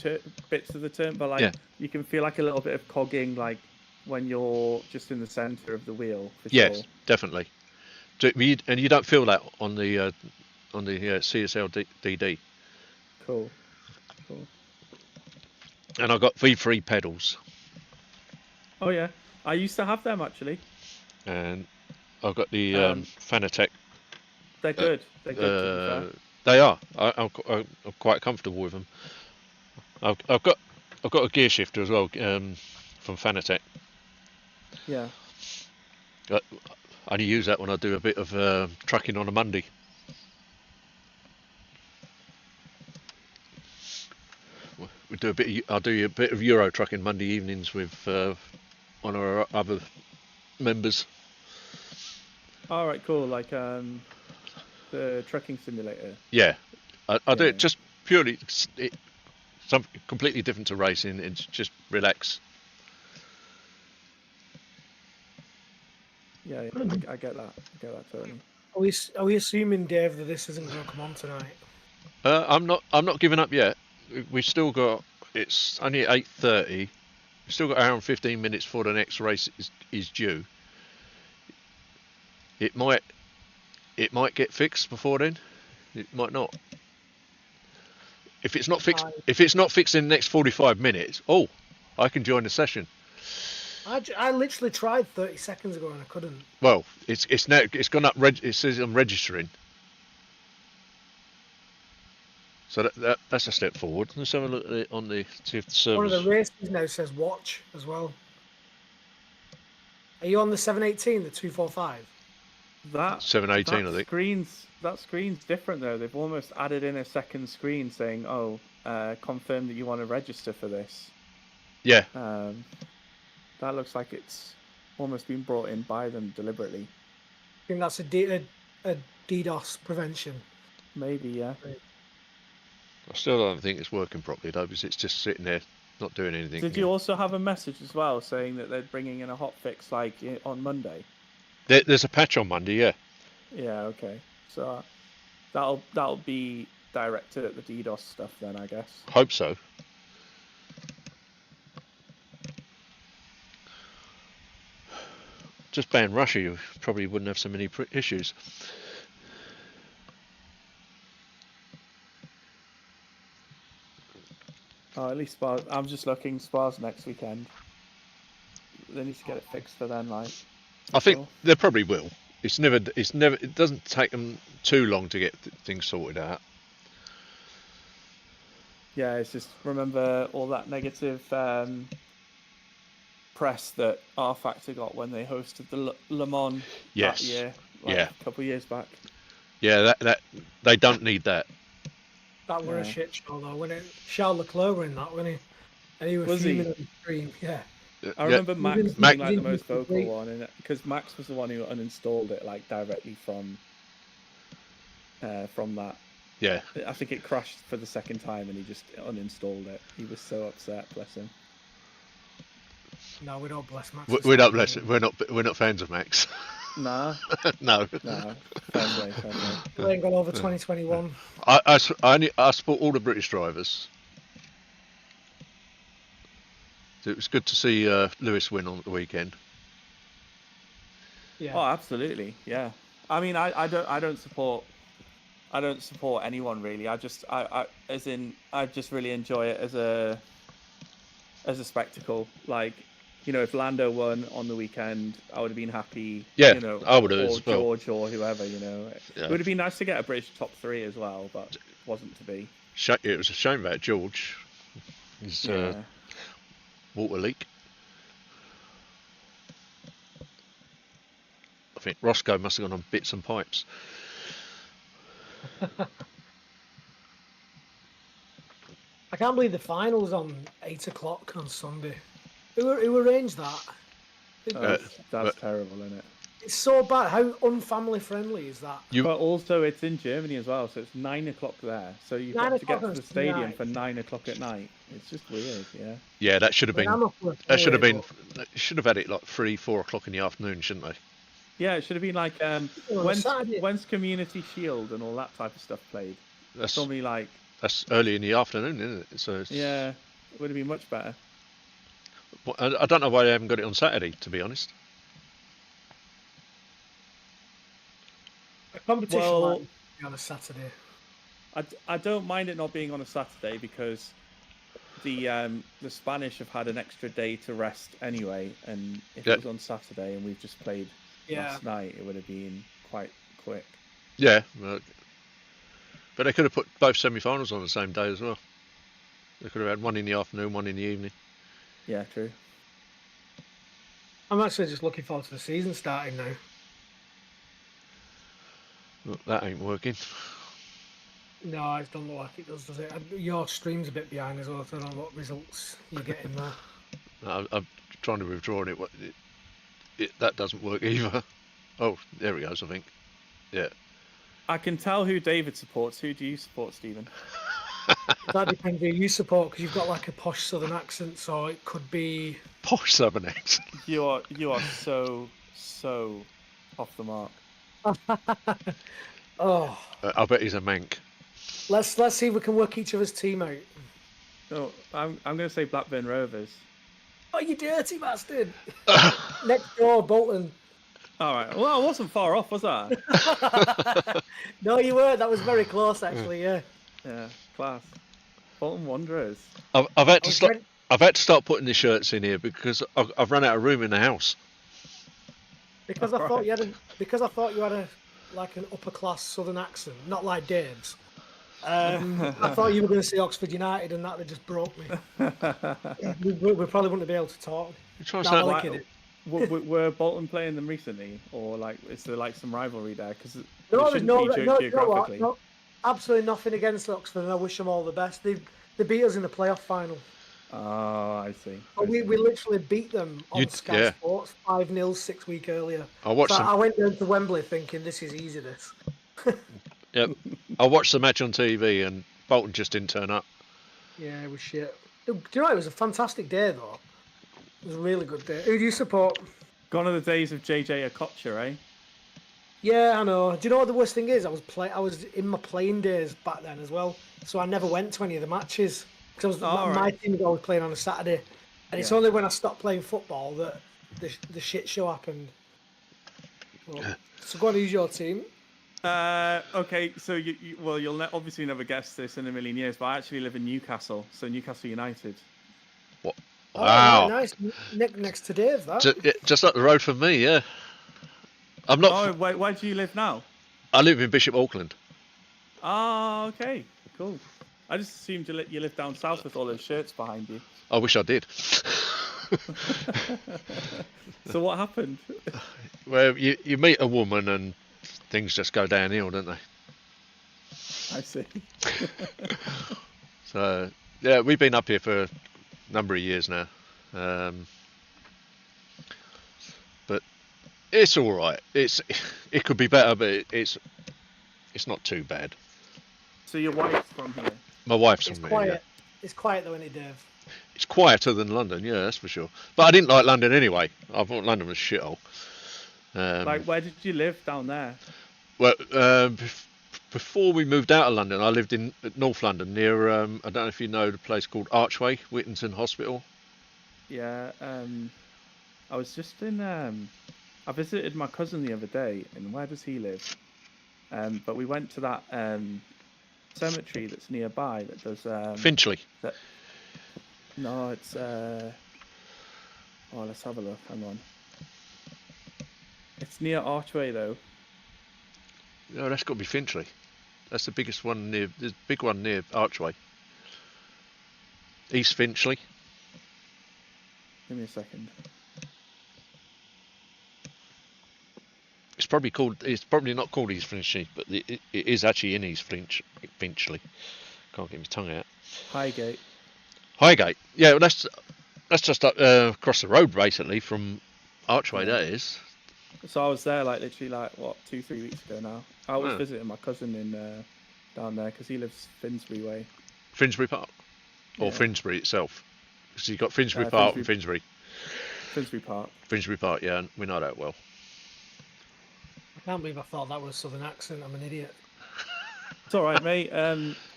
bits of the turn, but like you can feel like a little bit of cogging, like when you're just in the center of the wheel. Yes, definitely. And you don't feel that on the CSL DD. Cool. And I got V3 pedals. Oh yeah, I used to have them actually. And I've got the Fanatec. They're good. They're good. They are. I'm quite comfortable with them. I've got a gear shifter as well from Fanatec. Yeah. I only use that when I do a bit of trucking on a Monday. I'll do a bit of Euro trucking Monday evenings with one of our other members. All right, cool. Like the trucking simulator. Yeah, I do it just purely. It's something completely different to racing. It's just relax. Yeah, I get that. I get that totally. Are we assuming, Dave, that this isn't going to come on tonight? I'm not giving up yet. We've still got. It's only 8:30. We've still got an hour and 15 minutes before the next race is due. It might get fixed before then. It might not. If it's not fixed in the next 45 minutes, I can join the session. I literally tried 30 seconds ago and I couldn't. Well, it's now gone up. It says I'm registering. So that's a step forward. Let's have a look at it on the see if the service. One of the races now says watch as well. Are you on the 718, the 245? That 718, I think. That screen's different though. They've almost added in a second screen saying, "Oh, confirm that you want to register for this." Yeah. That looks like it's almost been brought in by them deliberately. I think that's a DDoS prevention. Maybe, yeah. I still don't think it's working properly though, because it's just sitting there, not doing anything. Did you also have a message as well saying that they're bringing in a hot fix like on Monday? There's a patch on Monday, yeah. Yeah, okay. So that'll be directed at the DDoS stuff then, I guess. Hope so. Just ban Russia, you probably wouldn't have so many issues. Oh, at least Spa. I'm just looking. Spa's next weekend. They need to get it fixed for then, like. I think they probably will. It doesn't take them too long to get things sorted out. Yeah, it's just remember all that negative press that R Factor got when they hosted the Le Mans that year, a couple of years back. Yeah, that they don't need that. That were a shit show though, when it Charles Leclerc were in that, wasn't he? And he was fuming on the stream, yeah. I remember Max being like the most vocal one, because Max was the one who uninstalled it like directly from that. Yeah. I think it crashed for the second time, and he just uninstalled it. He was so upset, bless him. No, we don't bless Max. We don't bless it. We're not fans of Max. Nah. No. Nah. Fair play. We ain't gone over 2021. I support all the British drivers. It was good to see Lewis win on the weekend. Yeah. Oh, absolutely. Yeah. I mean, I don't support anyone really. I just really enjoy it as a spectacle. Like, you know, if Lando won on the weekend, I would have been happy. Yeah, you know, I would have or as well. George or whoever. You know, Yeah. It would have been nice to get a British top 3 as well, but it wasn't to be. It was a shame about George. His water leak. I think Roscoe must have gone on bits and pipes. I can't believe the finals on 8 o'clock on Sunday. Who arranged that? That's terrible, isn't it? It's so bad. How unfamily friendly is that? But also, it's in Germany as well, so it's 9 o'clock there. So you've got to get to the stadium for 9 o'clock at night. It's just weird, yeah. Yeah, that should have been. Should have had it like 3-4 o'clock in the afternoon, shouldn't they? Yeah, it should have been like when's Community Shield and all that type of stuff played. That's normally like. That's early in the afternoon, isn't it? So yeah, it would have been much better. I don't know why they haven't got it on Saturday, to be honest. A competition might be on a Saturday. I don't mind it not being on a Saturday because the Spanish have had an extra day to rest anyway, and if it was on Saturday and we've just played last night, it would have been quite quick. Yeah, but they could have put both semi-finals on the same day as well. They could have had one in the afternoon, one in the evening. Yeah, true. I'm actually just looking forward to the season starting now. Well, that ain't working. No, it doesn't look like it does it? Your stream's a bit behind as well, so I don't know what results you're getting there. No, I'm trying to withdraw it. That doesn't work either. Oh, there it goes, I think. Yeah. I can tell who David supports. Who do you support, Stephen? That depends who you support, because you've got like a posh southern accent, so it could be... Posh southern accent? You are so off the mark. Oh. I bet he's a mank. Let's see if we can work each other's team out. No, I'm going to say Blackburn Rovers. Oh, you dirty bastard! Next door, Bolton. All right. Well, I wasn't far off, was I? No, you weren't. That was very close, actually. Yeah. Yeah, class. Bolton Wanderers. I've had to start putting the shirts in here because I've run out of room in the house. Because I thought you had an upper class southern accent, not like Dave's. I thought you were going to say Oxford United, and that would just broke me. We probably wouldn't be able to talk. Were Bolton playing them recently, or like is there like some rivalry there? Because absolutely nothing against Oxford, and I wish them all the best. They beat us in the playoff final. Oh, I see. But we literally beat them on Sky yeah. Sports 5-0 6 weeks earlier. I watched So them. I went down to Wembley thinking this is easy. This. Yep. I watched the match on TV, and Bolton just didn't turn up. Yeah, it was shit. Do you know, it was a fantastic day though. It was a really good day. Who do you support? Gone are the days of JJ Okocha, eh? Yeah, I know. Do you know what the worst thing is? I was in my playing days back then as well, so I never went to any of the matches because my right. team was always playing on a Saturday, and it's Yeah. only when I stopped playing football that the shit show happened. Well, so go on, who's your team? Okay, so you'll obviously never guess this in a million years, but I actually live in Newcastle, so Newcastle United. What? Oh, Wow. right, nice. Next to Dave, that. Just up the road from me, yeah. I'm not. Oh, where do you live now? I live in Bishop Auckland. Oh, okay, cool. I just assumed you live down south with all those shirts behind you. I wish I did. So what happened? Well, you meet a woman and things just go downhill, don't they? I see. So yeah, we've been up here for a number of years now, but it's all right. It could be better, but it's not too bad. So your wife's from here? My wife's It's from quiet. here. Yeah. It's quiet though, isn't it, Dave? It's quieter than London, yeah, that's for sure. But I didn't like London anyway. I thought London was shithole. Like, where did you live down there? Well, before we moved out of London, I lived in North London near, I don't know if you know the place called Archway, Whittington Hospital. Yeah, I was just in. I visited my cousin the other day, and where does he live? But we went to that cemetery that's nearby that does. Finchley. No, it's. Oh, let's have a look. Hang on. It's near Archway though. No, that's got to be Finchley. That's the biggest one near. There's a big one near Archway. East Finchley. Give me a second. It's probably not called East Finchley, but it is actually in East Finchley. Can't get my tongue out. Highgate. Highgate. Yeah, well, that's just up across the road basically from Archway. Yeah. That is. So I was there literally 2-3 weeks ago now. I was Oh. visiting my cousin in down there because he lives Finsbury way. Finsbury Park, or Yeah. Finsbury itself. So you've got Finsbury Park and Finsbury Park. Finsbury Park, yeah, we know that well. I can't believe I thought that was a southern accent. I'm an idiot. It's all right, mate.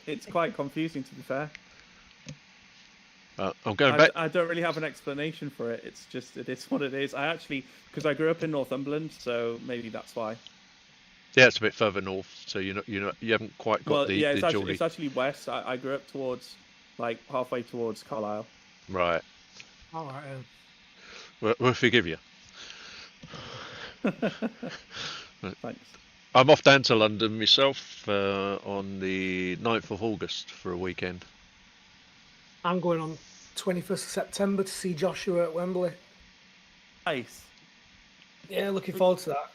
It's quite confusing to be fair. I'm going back. I don't really have an explanation for it. It's just it is what it is. Because I grew up in Northumberland, so maybe that's why. Yeah, it's a bit further north, so you haven't quite got the Geordie. It's actually west. I grew up towards halfway towards Carlisle. Right. All right. We'll forgive you. Thanks. I'm off down to London myself on the 9th of August for a weekend. I'm going on 21st of September to see Joshua at Wembley. Nice. Yeah, looking forward to that.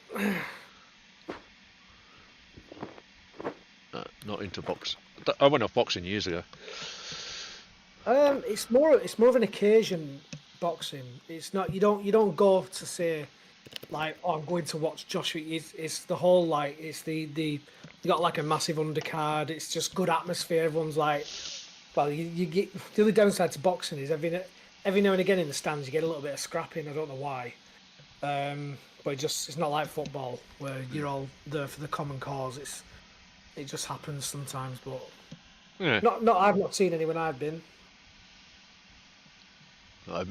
Not into box. I went off boxing years ago. It's more of an occasion boxing. It's not you don't go to say like, oh, I'm going to watch Joshua. It's the whole it's the you got like a massive undercard. It's just good atmosphere. Everyone's like, well, you get the only downside to boxing is every now and again in the stands you get a little bit of scrapping. I don't know why, but it's not like football where you're all there for the common cause. It just happens sometimes, but Yeah. I've not seen anyone I've been. No,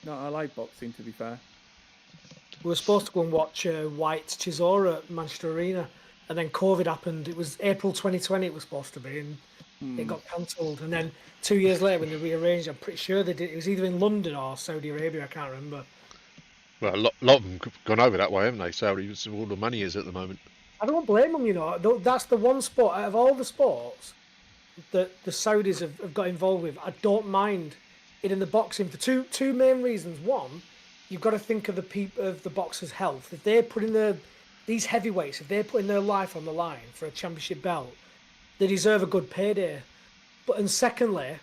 I like boxing to be fair. We were supposed to go and watch White Chisora at Manchester Arena, and then COVID happened. It was April 2020 it was supposed to be, and it got cancelled. And then 2 years later when they rearranged, I'm pretty sure they did. It was either in London or Saudi Arabia, I can't remember. Well, a lot of them have gone over that way, haven't they? Saudi, all the money is at the moment. I don't blame them, That's the one sport out of all the sports that the Saudis have got involved with. I don't mind it in the boxing for two main reasons. One, you've got to think of the boxers' health. If they're putting these heavyweights, if they're putting their life on the line for a championship belt, they deserve a good payday. And secondly,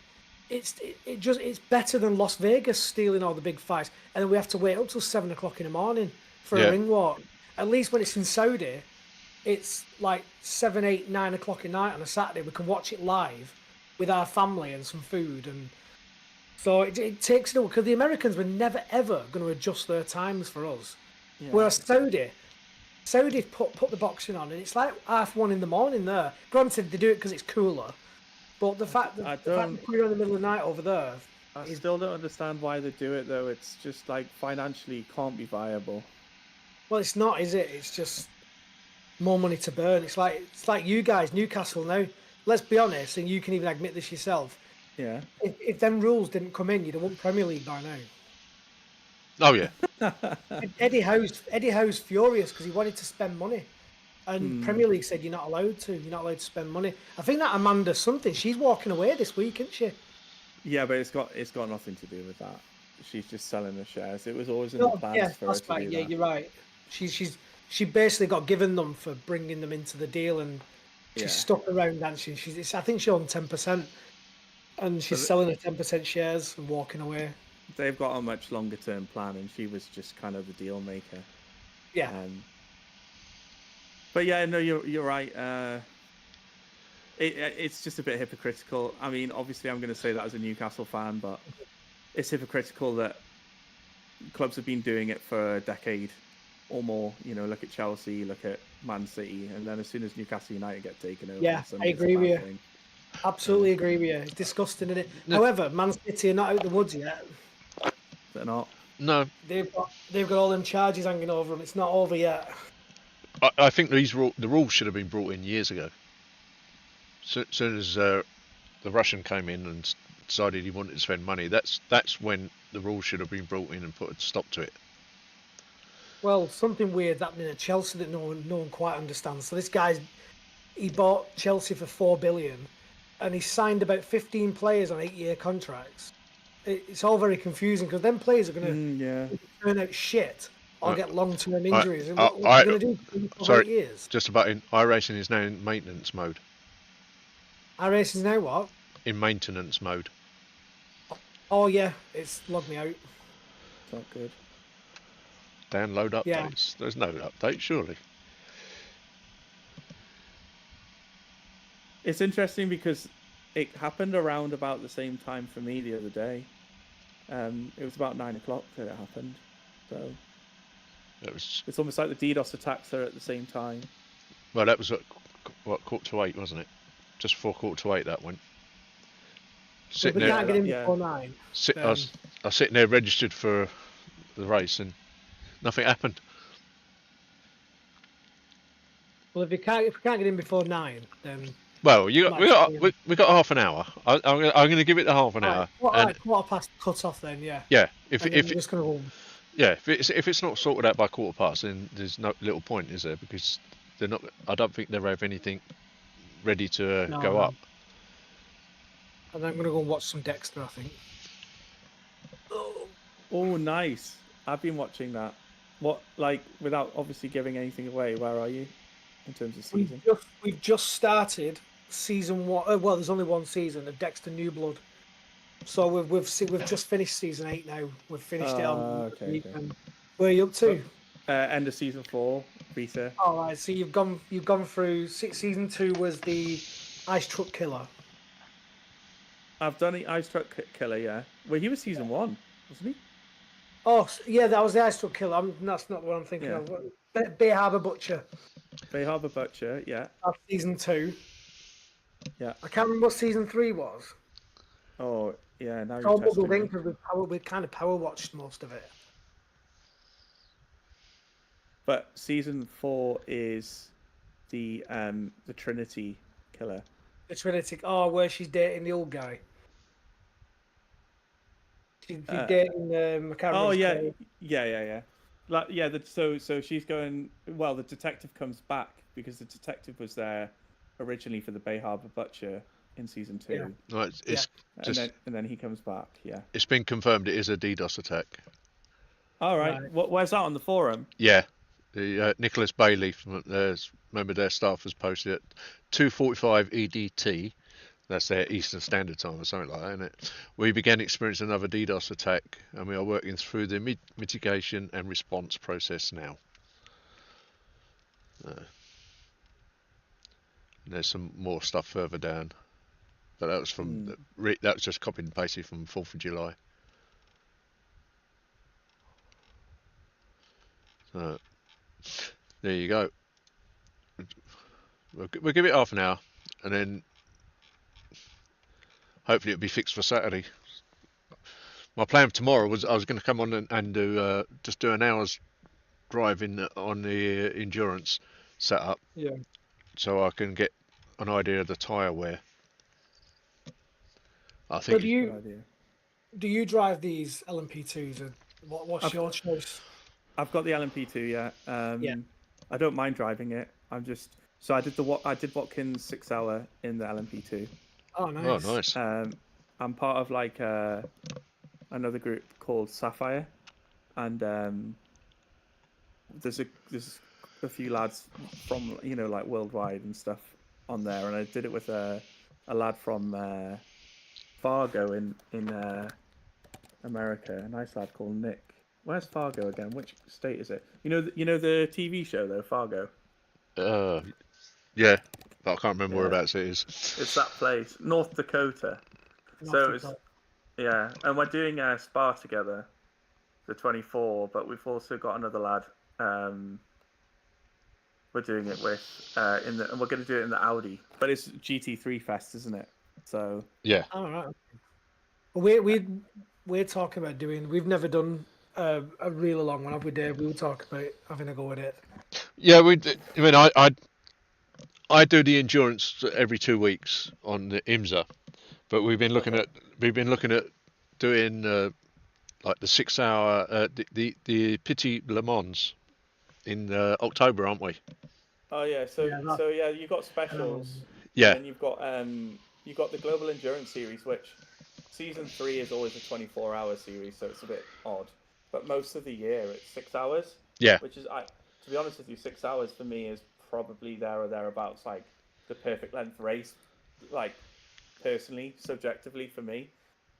it's better than Las Vegas stealing all the big fights, and then we have to wait up till 7 o'clock in the morning for Yeah. a ring walk. At least when it's in Saudi, it's like 7, 8, 9 o'clock at night on a Saturday. We can watch it live with our family and some food, and so it takes it because the Americans were never ever going to adjust their times for us. Yeah. Whereas Saudi put the boxing on, and it's like 1:30 in the morning there. Granted, they do it because it's cooler, but the fact that they put it on in the middle of the night over there, I still don't understand why they do it though. It's just like financially can't be viable. well, it's not, is it? It's just more money to burn. It's like you guys, Newcastle now. Let's be honest, and you can even admit this yourself. Yeah. If them rules didn't come in, you'd have won Premier League by now. Oh yeah. Eddie Howe's furious because he wanted to spend money, and Premier League said you're not allowed to. You're not allowed to spend money. I think that Amanda something. She's walking away this week, isn't she? Yeah, but it's got nothing to do with that. She's just selling the shares. It was always in the plans Yeah, for her that's to right. do Yeah, that. you're right. She basically got given them for bringing them into the deal, and she's Yeah. stuck around dancing. I think she owned 10%, and she's selling her 10% shares and walking away. They've got a much longer term plan, and she was just kind of the deal maker. Yeah. But yeah, no, you're right. It's just a bit hypocritical. I mean, obviously, I'm going to say that as a Newcastle fan, but it's hypocritical that clubs have been doing it for a decade or more. You know, look at Chelsea, look at Man City, and then as soon as Newcastle United get taken over, Yeah, I agree with you. Absolutely agree with you. It's disgusting, isn't it? No. However, Man City are not out the woods yet. They're not. No. They've got all them charges hanging over them. It's not over yet. I think the rules should have been brought in years ago. Soon as the Russian came in and decided he wanted to spend money, that's when the rules should have been brought in and put a stop to it. Well, something weird happening at Chelsea that no one quite understands. So this he bought Chelsea for 4 billion, and he signed about 15 players on 8-year contracts. It's all very confusing because them players are going to turn out shit or get long-term injuries. And what are you going to do for 8 years? Just about in iRacing is now in maintenance mode. iRacing is now what? In maintenance mode. Oh yeah, it's logged me out. It's not good. Download updates. Yeah. There's no update, surely. It's interesting because it happened around about the same time for me the other day. It was about 9 o'clock that it happened. So it's almost like the DDoS attacks are at the same time. Well, that was at 7:45, wasn't it? Just before 7:45 that went. If we can't get in before 9. I was sitting there registered for the race and nothing happened. Well, if we can't get in before 9, then. Well, we got half an hour. I'm going to give it the half an hour. Quarter past cut off then, yeah. Yeah, if it's not sorted out by 7:15, then there's no little point, is there? Because they're not. I don't think they have anything ready to go up. And I'm going to go and watch some Dexter, I think. Oh, nice. I've been watching that. What, like, without obviously giving anything away, where are you in terms of season? We've just started season 1. Well, there's only one season of Dexter New Blood. So we've just finished season 8 now. We've finished it on. Okay. Where are you up to? End of season 4, beta. All right. So you've gone through season 2 was the Ice Truck Killer. I've done the Ice Truck Killer, yeah. Well, he was season 1, wasn't he? Oh, yeah, that was the Ice Truck Killer. That's not what I'm thinking of. Bay Harbour Butcher. Bay Harbour Butcher, yeah. That's season 2. Yeah. I can't remember what season 3 was. Oh, yeah. Now It's you're all testing muddled in me. because we kind of power watched most of it. But season 4 is the Trinity Killer. The Trinity. Oh, where she's dating the old guy. She's dating McCarran. Oh yeah. Like so she's going. Well, the detective comes back because the detective was there originally for the Bay Harbour Butcher in season 2. Yeah. No, and then he comes back. Yeah. It's been confirmed it is a DDoS attack. All right. Where's that on the forum? Yeah. The Nicholas Bailey from member of their staff has posted at 2:45 EDT. That's their Eastern Standard Time or something like that, isn't it? We began experiencing another DDoS attack, and we are working through the mitigation and response process now. There's some more stuff further down, but that was from that was just copied and pasted from 4th of July. So there you go. We'll give it half an hour, and then hopefully it'll be fixed for Saturday. My plan for tomorrow was I was going to come on and do just do an hour's driving on the endurance setup. Yeah. So I can get an idea of the tyre wear. I So think. do you drive these LMP2s? Or what's your choice? I've got the LMP2. Yeah. I don't mind driving it. I did Watkins 6 hour in the LMP2. Oh, nice. Oh, nice. I'm part of like another group called Sapphire, and there's a few lads from like worldwide and stuff on there, and I did it with a lad from Fargo in America, a nice lad called Nick. Where's Fargo again? Which state is it? You know the TV show though, Fargo. Yeah, but I can't remember whereabouts it is. It's that place, North Dakota. Yeah, and we're doing a Spa together, the 24. But we've also got another lad. We're doing it with and we're going to do it in the Audi. But it's GT3 Fest, isn't it? So yeah. All right. We're talking about doing. We've never done a really long one, have we, Dave? We were talking about having a go at it. Yeah, I mean, I do the endurance every 2 weeks on the IMSA, but we've been looking at doing like the 6 hour the Petit Le Mans in October, aren't we? Oh yeah, you've got specials. Yeah. And you've got the Global Endurance Series, which season 3 is always a 24-hour series, so it's a bit odd. But most of the year it's 6 hours. Yeah. Which is, to be honest with you, 6 hours for me is probably there or thereabouts, like the perfect length race, like personally, subjectively for me,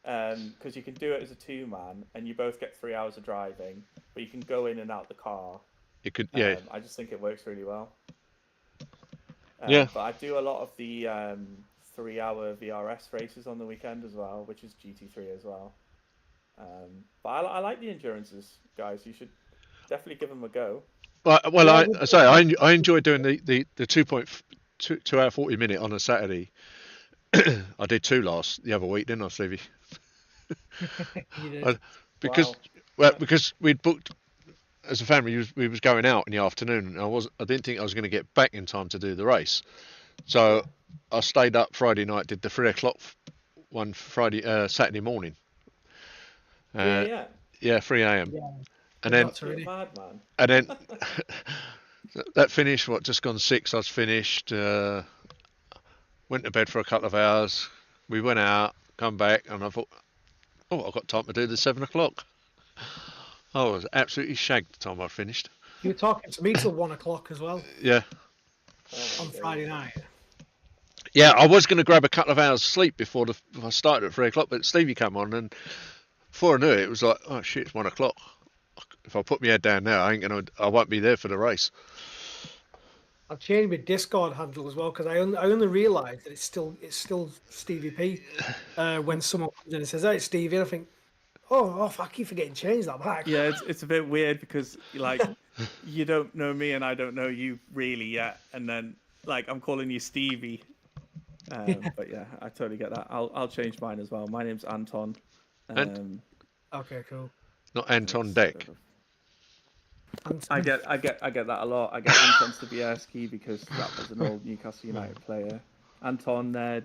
because you can do it as a 2-man and you both get 3 hours of driving, but you can go in and out the car. It could, yeah. I just think it works really well. Yeah. But I do a lot of the 3-hour VRS races on the weekend as well, which is GT3 as well. But I like the endurances, guys. You should definitely give them a go. Well, I enjoy doing the 2 hour 40 minute on a Saturday. I did 2 the other week, didn't I, Stevie? You did. Because we'd booked as a family, we was going out in the afternoon, and I didn't think I was going to get back in time to do the race, so I stayed up Friday night, did the 3 o'clock one Saturday morning. 3 a.m. Yeah, 3 a.m. Yeah. And then mad, man. And then that finished. Just gone 6. I was finished. Went to bed for a couple of hours. We went out, come back, and I thought, I've got time to do the 7 o'clock. I was absolutely shagged the time I finished. You were talking to me till 1 o'clock as well. Yeah. On Friday night. Yeah, I was going to grab a couple of hours sleep before I started at 3 o'clock, but Stevie came on, and before I knew it, it was like, oh shit, it's 1 o'clock. If I put my head down now, I won't be there for the race. I've changed my Discord handle as well because I only realised that it's still Stevie P. When someone comes in and says, "Hey, it's Stevie," and I think, oh, I keep forgetting to change that back. Yeah, it's a bit weird because like you don't know me and I don't know you really yet, and then like I'm calling you Stevie. But yeah, I totally get that. I'll change mine as well. My name's Anton. Okay, cool. Not Anton Deck. I get that a lot. I get Anton Sobieski because that was an old Newcastle United player. Anton,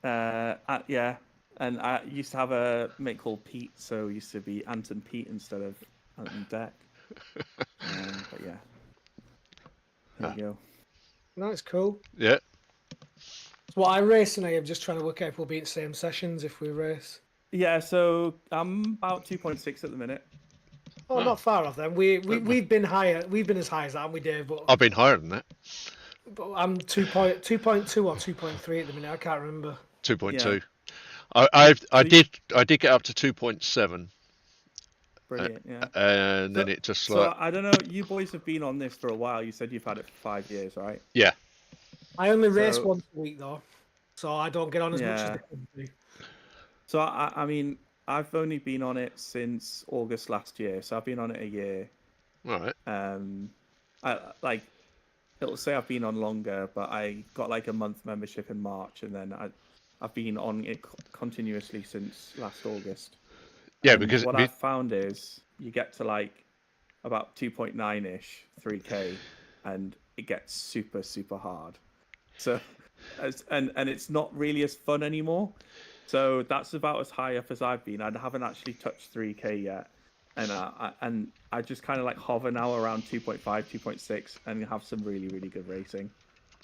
yeah, and I used to have a mate called Pete, so it used to be Anton Pete instead of Anton Deck. But yeah, there you go. That's cool. Yeah. So what iRacing, I'm just trying to work out if we'll be at the same sessions if we race. Yeah, so I'm about 2.6 at the minute. Oh, not far off then. We've been higher. We've been as high as that, haven't we, Dave? But I've been higher than that. But I'm 2.2 or 2.3 at the minute. I can't remember. 2.2. Yeah. I So did get up to 2.7, brilliant. Yeah. and then So, it just so like I don't know. You boys have been on this for a while. You said you've had it for 5 years, right? yeah. I only race So once a week though, so I don't get on as much as yeah. they could do. So I mean, I've only been on it since August last year. So I've been on it a year. All right. I like it'll say I've been on longer, but I got like a month membership in March, and then I've been on it continuously since last August. Yeah, And because what I've found is you get to like about 2.9 ish, 3K, and it gets super, super hard. So, and it's not really as fun anymore. So that's about as high up as I've been. I haven't actually touched 3K yet, and I just kind of like hover now around 2.5, 2.6, and have some really, really good racing.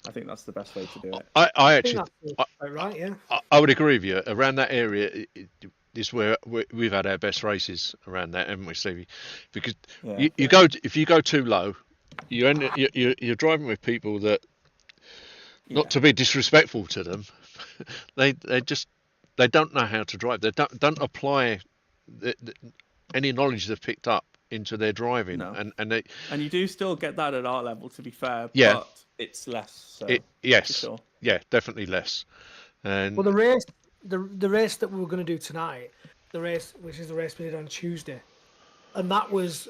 I think that's the best way to do it. I I think actually that's I, quite right. Yeah. I would agree with you. Around that area is where we've had our best races around that, haven't we, Stevie? Because Yeah. you go if you go too low, you're driving with people that, Yeah. not to be disrespectful to them, they just they don't know how to drive. They don't apply any knowledge they've picked up into their driving, No. and they And you do still get that at our level, to be fair, yeah but it's less so for yes, sure. yeah, definitely less. Well, And the race that we were going to do tonight, the race which is the race we did on Tuesday, and that was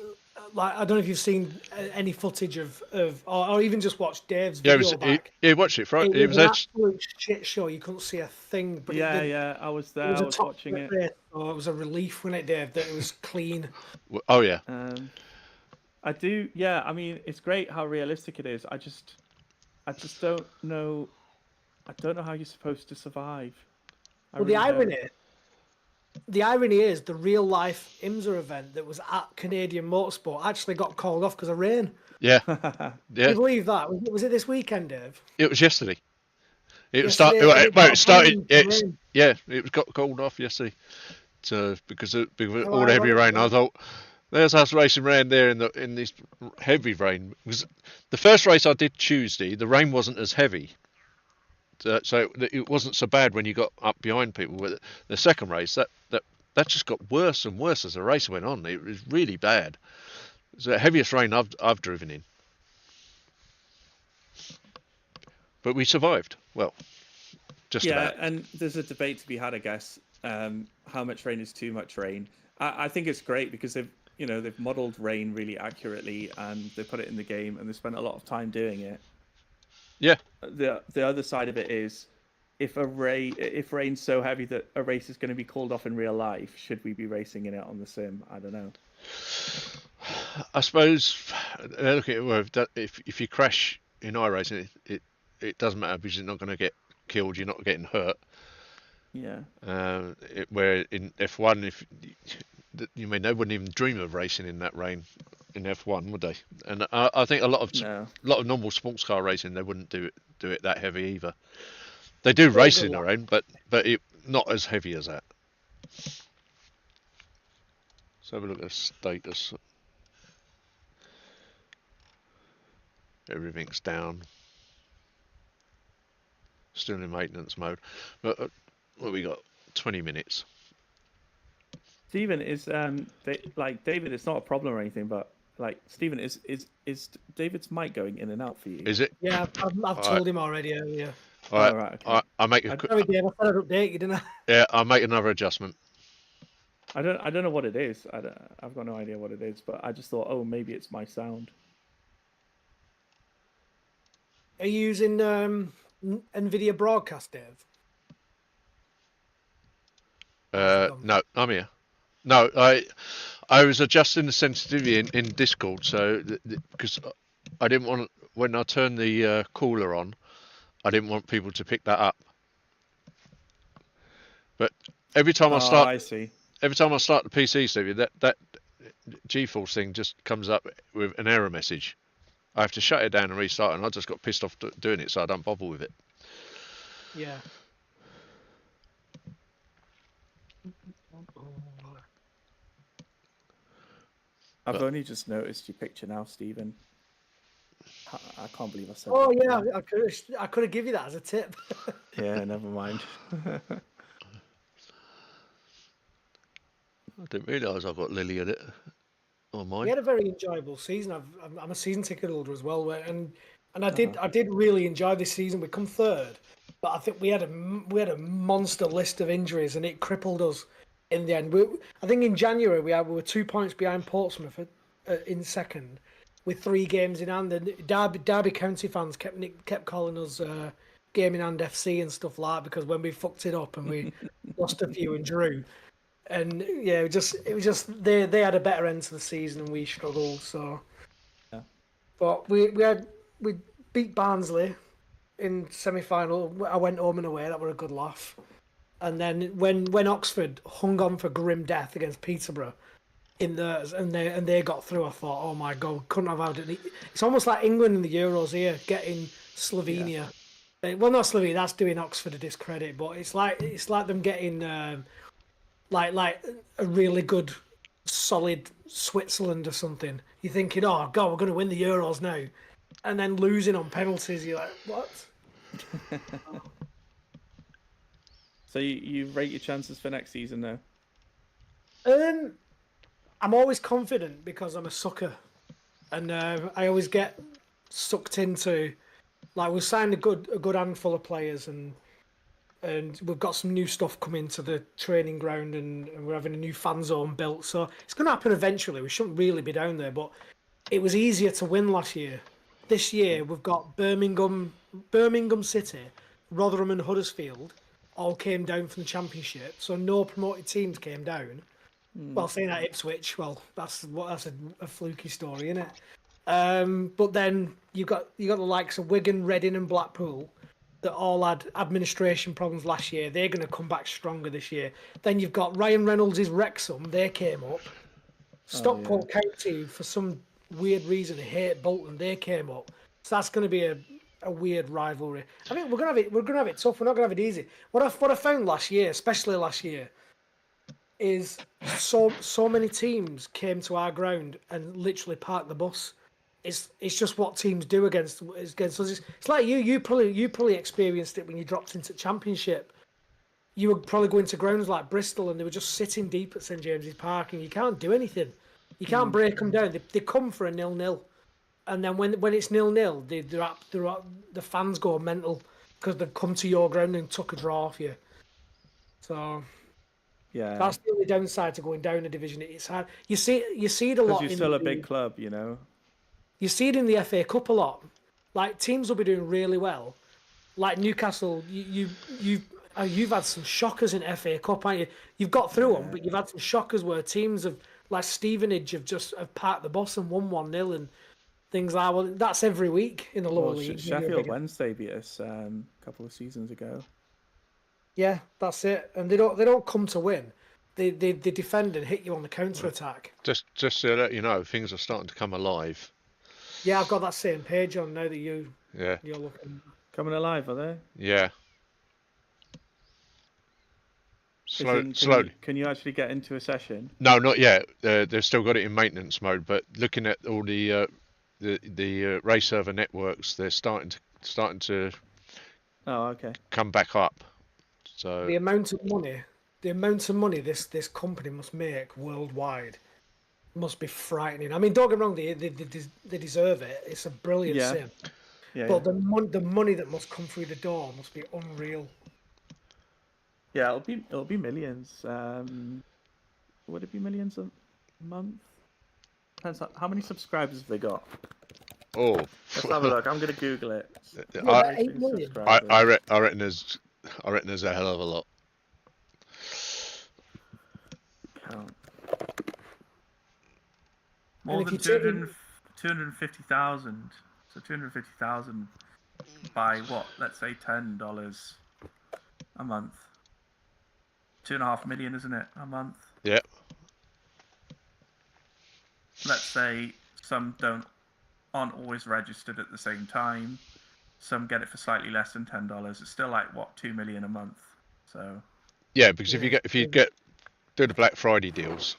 like, I don't know if you've seen any footage or even just watched Dave's yeah, video back. he watched it. It It was was an edge. absolute shit show. You couldn't see a thing, but Yeah, yeah, I was it there. was I a was top watching it. race. So it was a relief when it did that it was clean. Oh yeah, I do. Yeah, I mean, it's great how realistic it is. I just don't know. I don't know how you're supposed to survive. I Well, the really don't. irony, the irony is the real life IMSA event that was at Canadian Motorsport actually got called off because of rain. yeah, Can yeah. you believe that? Was it this weekend, Dave? It was yesterday. It was start. Yesterday, and it Well, got it started. abandoned for It's rain. yeah. It was got called off yesterday. So because of How all the heavy ironic is rain, I that? thought there's us racing around there in this heavy rain. Because the first race I did Tuesday, the rain wasn't as heavy, so it wasn't so bad when you got up behind people. With the second race, that just got worse and worse as the race went on. It was really bad. It's the heaviest rain I've driven in, but we survived. Well, just Yeah, about. and there's a debate to be had, I guess. How much rain is too much rain? I think it's great because they've modeled rain really accurately and they put it in the game and they spent a lot of time doing it. Yeah. The other side of it is if rain's so heavy that a race is going to be called off in real life, should we be racing in it on the sim? I don't know. I suppose look at it. Well, if you crash in iRacing, it doesn't matter because you're not going to get killed. You're not getting hurt. Yeah. Where in F1, if you mean they wouldn't even dream of racing in that rain in F1, would they? And I think a lot No. of normal sports car racing they wouldn't do it that heavy either. They do Still race good in the luck. rain, but not as heavy as that. So have a look at the status. Everything's down. Still in maintenance mode. But what we got? 20 minutes. Stephen is David. It's not a problem or anything, but like Stephen is David's mic going in and out for you? Is it? Yeah, I've All right. told him already earlier. All right. Oh, right. Okay. I'll make a. Sorry, Dave. I thought I'd update you, didn't I? Yeah, I'll make another adjustment. I don't know what it is. I've got no idea what it is, but I just thought, oh, maybe it's my sound. Are you using NVIDIA Broadcast, Dave? No, I'm here. No, I was adjusting the sensitivity in Discord, so because I didn't want when I turned the cooler on, I didn't want people to pick that up. But every time Oh, I see. every time I start the PC, Stevie, that GeForce thing just comes up with an error message. I have to shut it down and restart, and I just got pissed off doing it, so I don't bother with it. Yeah. I've But only just noticed your picture now, Stephen. I can't believe I said Oh that. yeah, I could have given you that as a tip. Yeah, never mind. I didn't realise I got Lily in it on We mine. had a very enjoyable season. I'm a season ticket holder as well, and I Uh-huh. did really enjoy this season. We come third, but I think we had a monster list of injuries, and it crippled us in the end. I think in January we were 2 points behind Portsmouth in second, with 3 games in hand. And Derby County fans kept calling us game in hand FC and stuff like that, because when we fucked it up and we lost a few and drew. And yeah, it was just they had a better end to the season and we struggled. So, Yeah. but we beat Barnsley in semi-final. I went home and away. That were a good laugh. And then when Oxford hung on for grim death against Peterborough in theirs, and they got through, I thought, oh my god, couldn't have had it. It's almost like England in the Euros here, getting Slovenia. Well, not Slovenia. That's doing Oxford a discredit, but it's like them getting. Like a really good, solid Switzerland or something. You're thinking, oh god, we're going to win the Euros now, and then losing on penalties. You're like, what? So you rate your chances for next season now? I'm always confident because I'm a sucker, and I always get sucked into. Like we've signed a good handful of players, and we've got some new stuff coming to the training ground, and we're having a new fan zone built. So it's going to happen eventually. We shouldn't really be down there, but it was easier to win last year. This year we've got Birmingham City, Rotherham, and Huddersfield all came down from the Championship. So no promoted teams came down. Well, saying that Ipswich, well, that's a fluky story, isn't it? But then you got the likes of Wigan, Reading, and Blackpool that all had administration problems last year. They're going to come back stronger this year. Then you've got Ryan Reynolds' Wrexham. They came up. Stockport County, for some weird reason, hate Bolton. They came up. So that's going to be a weird rivalry. I think we're going to have it tough. We're not going to have it easy. What I found last year, especially last year, is so many teams came to our ground and literally parked the bus. It's just what teams do against us. It's like you probably experienced it when you dropped into Championship. You were probably going to grounds like Bristol and they were just sitting deep at St James's Park and you can't do anything. You can't break them down. They come for a 0-0, and then when it's 0-0, the fans go mental because they've come to your ground and took a draw off you. So Yeah. that's the only downside to going down a division. It's hard. You see it a lot. Because you're still a big club, you know. You see it in the FA Cup a lot. Like teams will be doing really well. Like Newcastle, you've had some shockers in FA Cup, haven't you? You've got through them, but you've had some shockers where teams have, like Stevenage, have parked the bus and won 1-0 and things like that. Well, that's every week in the lower league. Sheffield Wednesday beat us a couple of seasons ago. Yeah, that's it. And they don't come to win. They defend and hit you on the counter attack. Just so that you know, things are starting to come alive. Yeah, I've got that same page on now that you're looking. Coming alive, are they? Yeah. Slowly. Can you actually get into a session? No, not yet. They've still got it in maintenance mode, but looking at all the race server networks, they're starting to come back up. So the amount of money this company must make worldwide must be frightening. I mean, don't get me wrong, they deserve it. It's a brilliant sim. Yeah, but the money that must come through the door must be unreal. Yeah, it'll be millions. Would it be millions a month? Depends how many subscribers have they got. Oh, let's have a look. I'm gonna Google it. 8 million. I reckon there's a hell of a lot. Count. More than 250,000. So 250,000 by what? Let's say $10 a month. 2.5 million, isn't it, a month? Yep. Let's say some aren't always registered at the same time. Some get it for slightly less than $10. It's still like what, 2 million a month. So. Yeah, because if you do the Black Friday deals,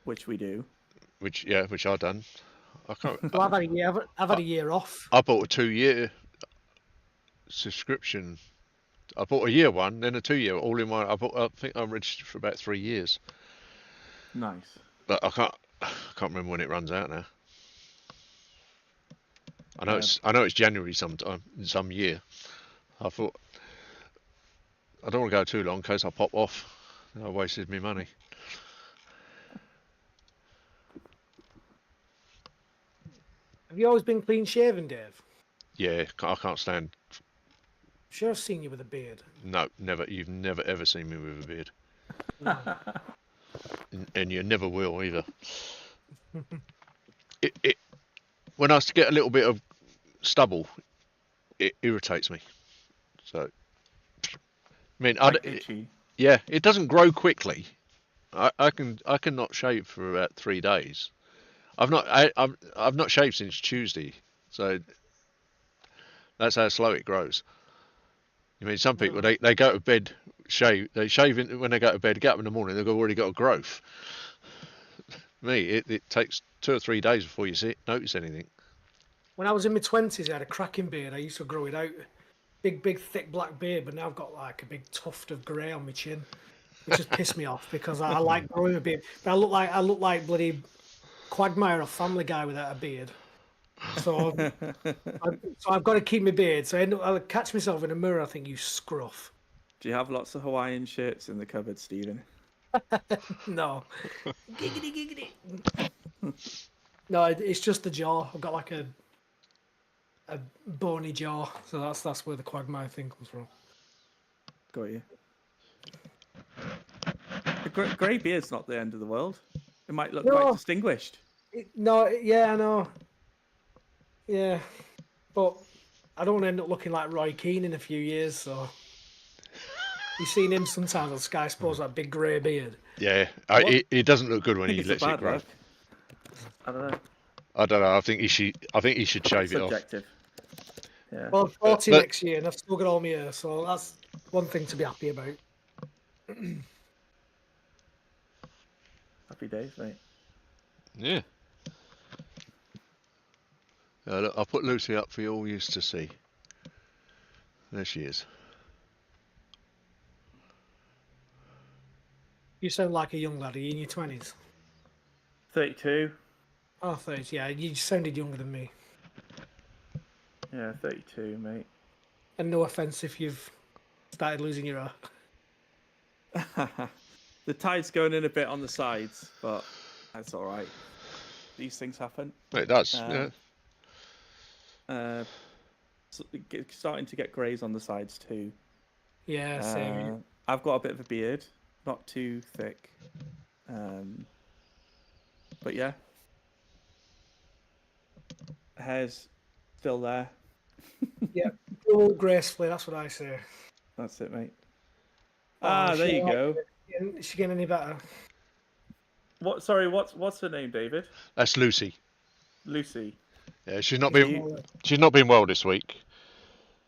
which we do, which I've done, I can't. Well, I've had a year. I've had a year off. I bought a 2-year subscription. I bought a year one, then a 2-year, all in one. I think I'm registered for about 3 years, Nice. but I can't remember when it runs out now. I know it's January sometime in some year. I thought I don't want to go too long in case I pop off. I wasted my money. Have you always been clean shaven, Dave? Yeah, I can't stand. Sure, I've seen you with a beard. No, never. You've never ever seen me with a beard, No. and you never will either. It when I get a little bit of stubble, it irritates me. So, I mean, Like itchy. yeah, it doesn't grow quickly. I can not shave for about 3 days. I've not shaved since Tuesday, so that's how slow it grows. I mean, some people they go to bed they shave when they go to bed, get up in the morning, they've already got a growth. Me, it takes 2 or 3 days before you notice anything. When I was in my 20s, I had a cracking beard. I used to grow it out. Big, thick black beard, but now I've got like a big tuft of grey on my chin, which has pissed me off because I like growing a beard. But I look like bloody Quagmire or Family Guy without a beard. So, I've got to keep my beard. So I'll catch myself in a mirror. I think, you scruff. Do you have lots of Hawaiian shirts in the cupboard, Stephen? No. Giggity, giggity. No, it's just the jaw. I've got like a bony jaw, so that's where the Quagmire thing comes from. Got you. The grey beard's not the end of the world. It might look quite distinguished. Yeah, I know. Yeah, but I don't want to end up looking like Roy Keane in a few years. So you've seen him sometimes on Sky Sports, that big grey beard. Yeah, it doesn't look good when he lets it grow. Look. I don't know. I don't know. I think he should shave it off. Subjective. Yeah. Well, 40 next year, and I've still got all my hair, so that's one thing to be happy about. Happy days, mate. Yeah. Look, I'll put Lucy up for you all used to see. There she is. You sound like a young lad. Are you in your 20s? 32. Oh, 30. Yeah, you sounded younger than me. Yeah, 32, mate. And no offence if you've started losing your hair. The tide's going in a bit on the sides, but that's all right. These things happen. It does. Yeah. Starting to get greys on the sides too. Yeah, same. I've got a bit of a beard, not too thick. But yeah, hair's still there. Yeah, grow gracefully. That's what I say. That's it, mate. Oh, there you go. Is she getting any better? What? Sorry, what's her name, David? That's Lucy. Lucy. Yeah, she's not been well this week.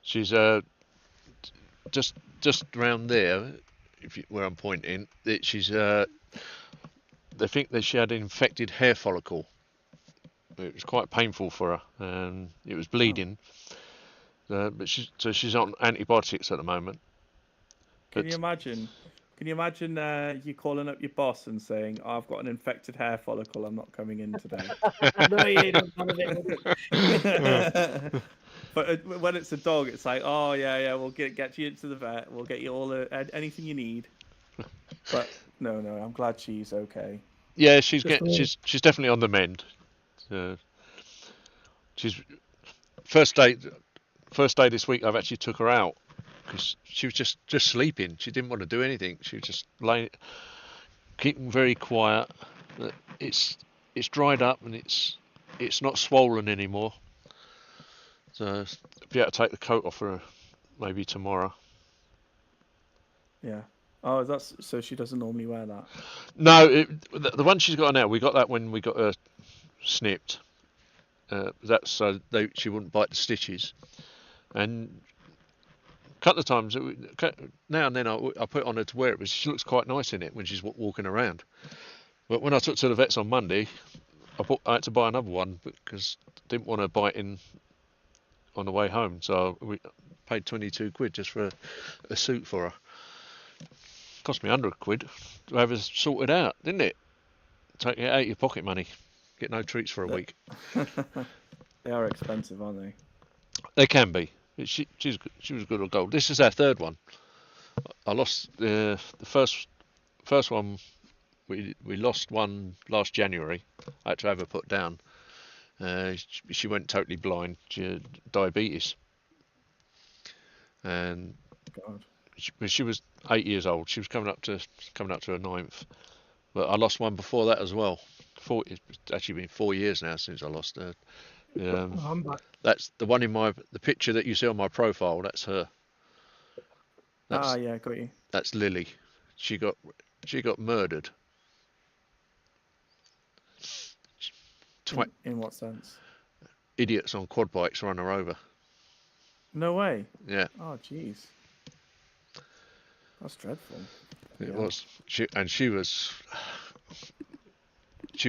She's just around there, where I'm pointing. She's they think that she had an infected hair follicle. It was quite painful for her, and it was bleeding. But she's on antibiotics at the moment. Can you imagine? Can you imagine you calling up your boss and saying, oh, "I've got an infected hair follicle. I'm not coming in today." No, you don't have it. But when it's a dog, it's like, "Oh yeah, we'll get you into the vet. We'll get you all anything you need." But no, I'm glad she's okay. Yeah, she's definitely on the mend. She's first day this week. I've actually took her out because she was just sleeping. She didn't want to do anything. She was just keeping very quiet. It's dried up and it's not swollen anymore. So be able to take the coat off her maybe tomorrow. Yeah. Oh, so she doesn't normally wear that. No, the one she's got now, we got that when we got her snipped. That's so she wouldn't bite the stitches. And a couple of times, now and then, I put it on her to wear it, but she looks quite nice in it when she's walking around. But when I took to the vets on Monday, I had to buy another one because I didn't want to buy it in on the way home. So we paid 22 quid just for a suit for her. Cost me 100 quid to have her sorted out, didn't it? Take it out of your pocket money. Get no treats for a week. They are expensive, aren't they? They can be. She was good at gold. This is our third one. I lost the first one. We lost one last January. I had to have her put down. She went totally blind. She had diabetes, and God. she was 8 years old. She was coming up to her ninth. But I lost one before that as well. It's actually been 4 years now since I lost her. I'm back. That's the one in the picture that you see on my profile. That's her. Yeah, got you. That's Lily. She got murdered. In what sense? Idiots on quad bikes run her over. No way. Yeah. Oh, jeez. That's dreadful. It Yeah. was. She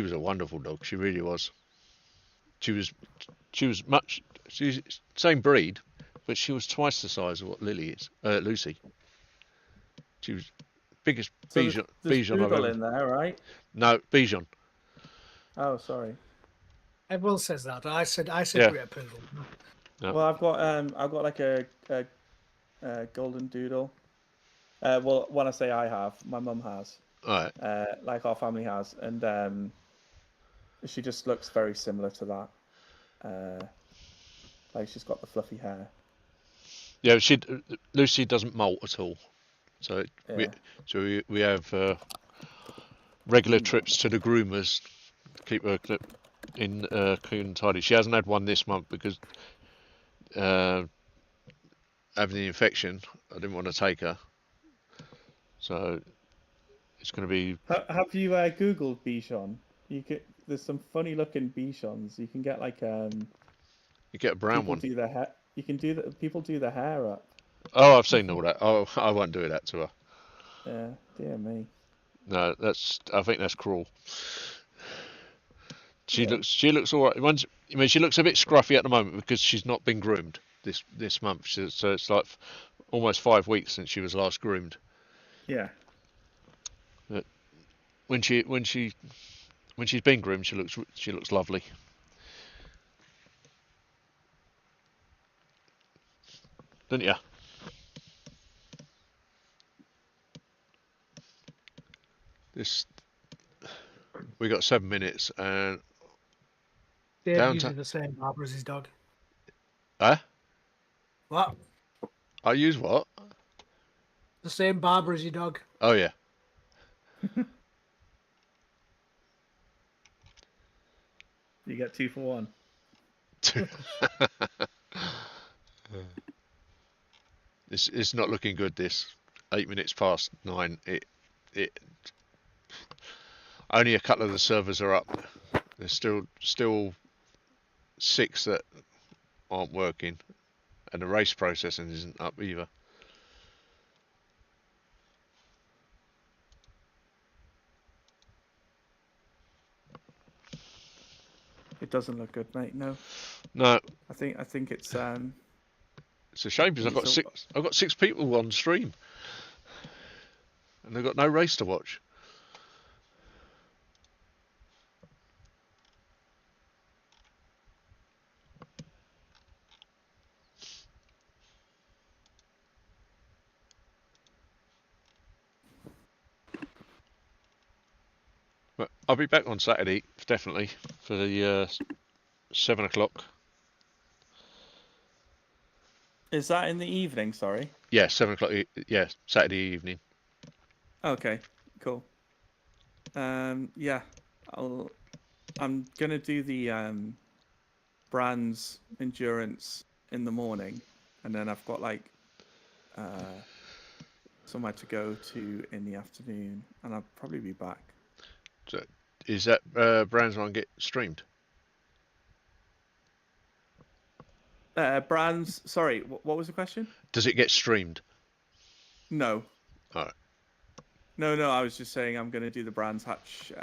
was a wonderful dog. She really was. She's same breed, but she was twice the size of what Lily is. Lucy. She was biggest So Bichon there's I've poodle ever. in there, right? No, Bichon. Oh, sorry. Everyone says that. I said Yeah. Great Poodle. Yeah. Well, I've got like a golden doodle. Well, when I say I have, my mum has. All right. Like our family has, and she just looks very similar to that. Like she's got the fluffy hair. Yeah, Lucy doesn't molt at all. So Yeah. we have regular trips to the groomers, keep her in clean and tidy. She hasn't had one this month because having the infection, I didn't want to take her. So it's going to be. Have you Googled Bichon? There's some funny looking Bichons. You can get like You get a brown people one. do their hair. You can do that. People do their hair up. Oh, I've seen all that. Oh, I won't do that to her. Yeah, dear me. No, I think that's cruel. She Yeah. looks all right. She looks a bit scruffy at the moment because she's not been groomed this month. So it's like almost 5 weeks since she was last groomed. Yeah. But when she's been groomed, she looks lovely. Don't you? We got 7 minutes and Dave down uses to. the same barber as his dog. Huh? What? I use what? The same barber as your dog. Oh yeah. You get 2 for 1. It's not looking good. This 8 minutes past 9. It only a couple of the servers are up. There's still 6 that aren't working, and the race processing isn't up either. It doesn't look good, mate. No. No, I think it's it's a shame because I've got 6 people on stream, and they've got no race to watch. But I'll be back on Saturday definitely for the 7 o'clock. Is that in the evening? Sorry. Yeah, 7 o'clock. Yeah, Saturday evening. Okay. Cool. Yeah. I'm gonna do the Brands endurance in the morning, and then I've got like somewhere to go to in the afternoon, and I'll probably be back. So, is that Brands one get streamed? Brands. Sorry, what was the question? Does it get streamed? No. All right. No. I was just saying I'm going to do the Brands Hatch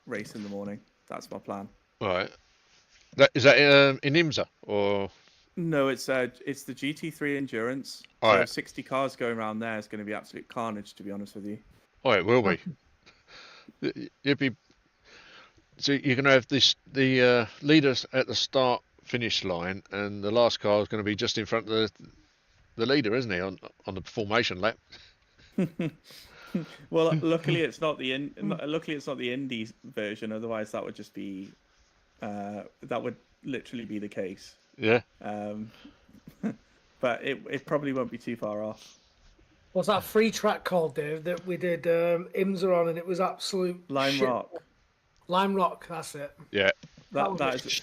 race in the morning. That's my plan. Right. Is that in IMSA or? No, it's the GT3 Endurance. All So right. 60 cars going around there is going to be absolute carnage, to be honest with you. Oh, it will be. You'll be. So you're going to have the leaders at the start finish line, and the last car is going to be just in front of the leader, isn't he, on the formation lap? Well, luckily it's not luckily it's not the Indy version. Otherwise, that would just be that would literally be the case. Yeah. But it probably won't be too far off. What's that free track called, Dave, that we did IMSA on, and it was absolute Lime shit. Rock. Lime Rock, that's it. Yeah. That is.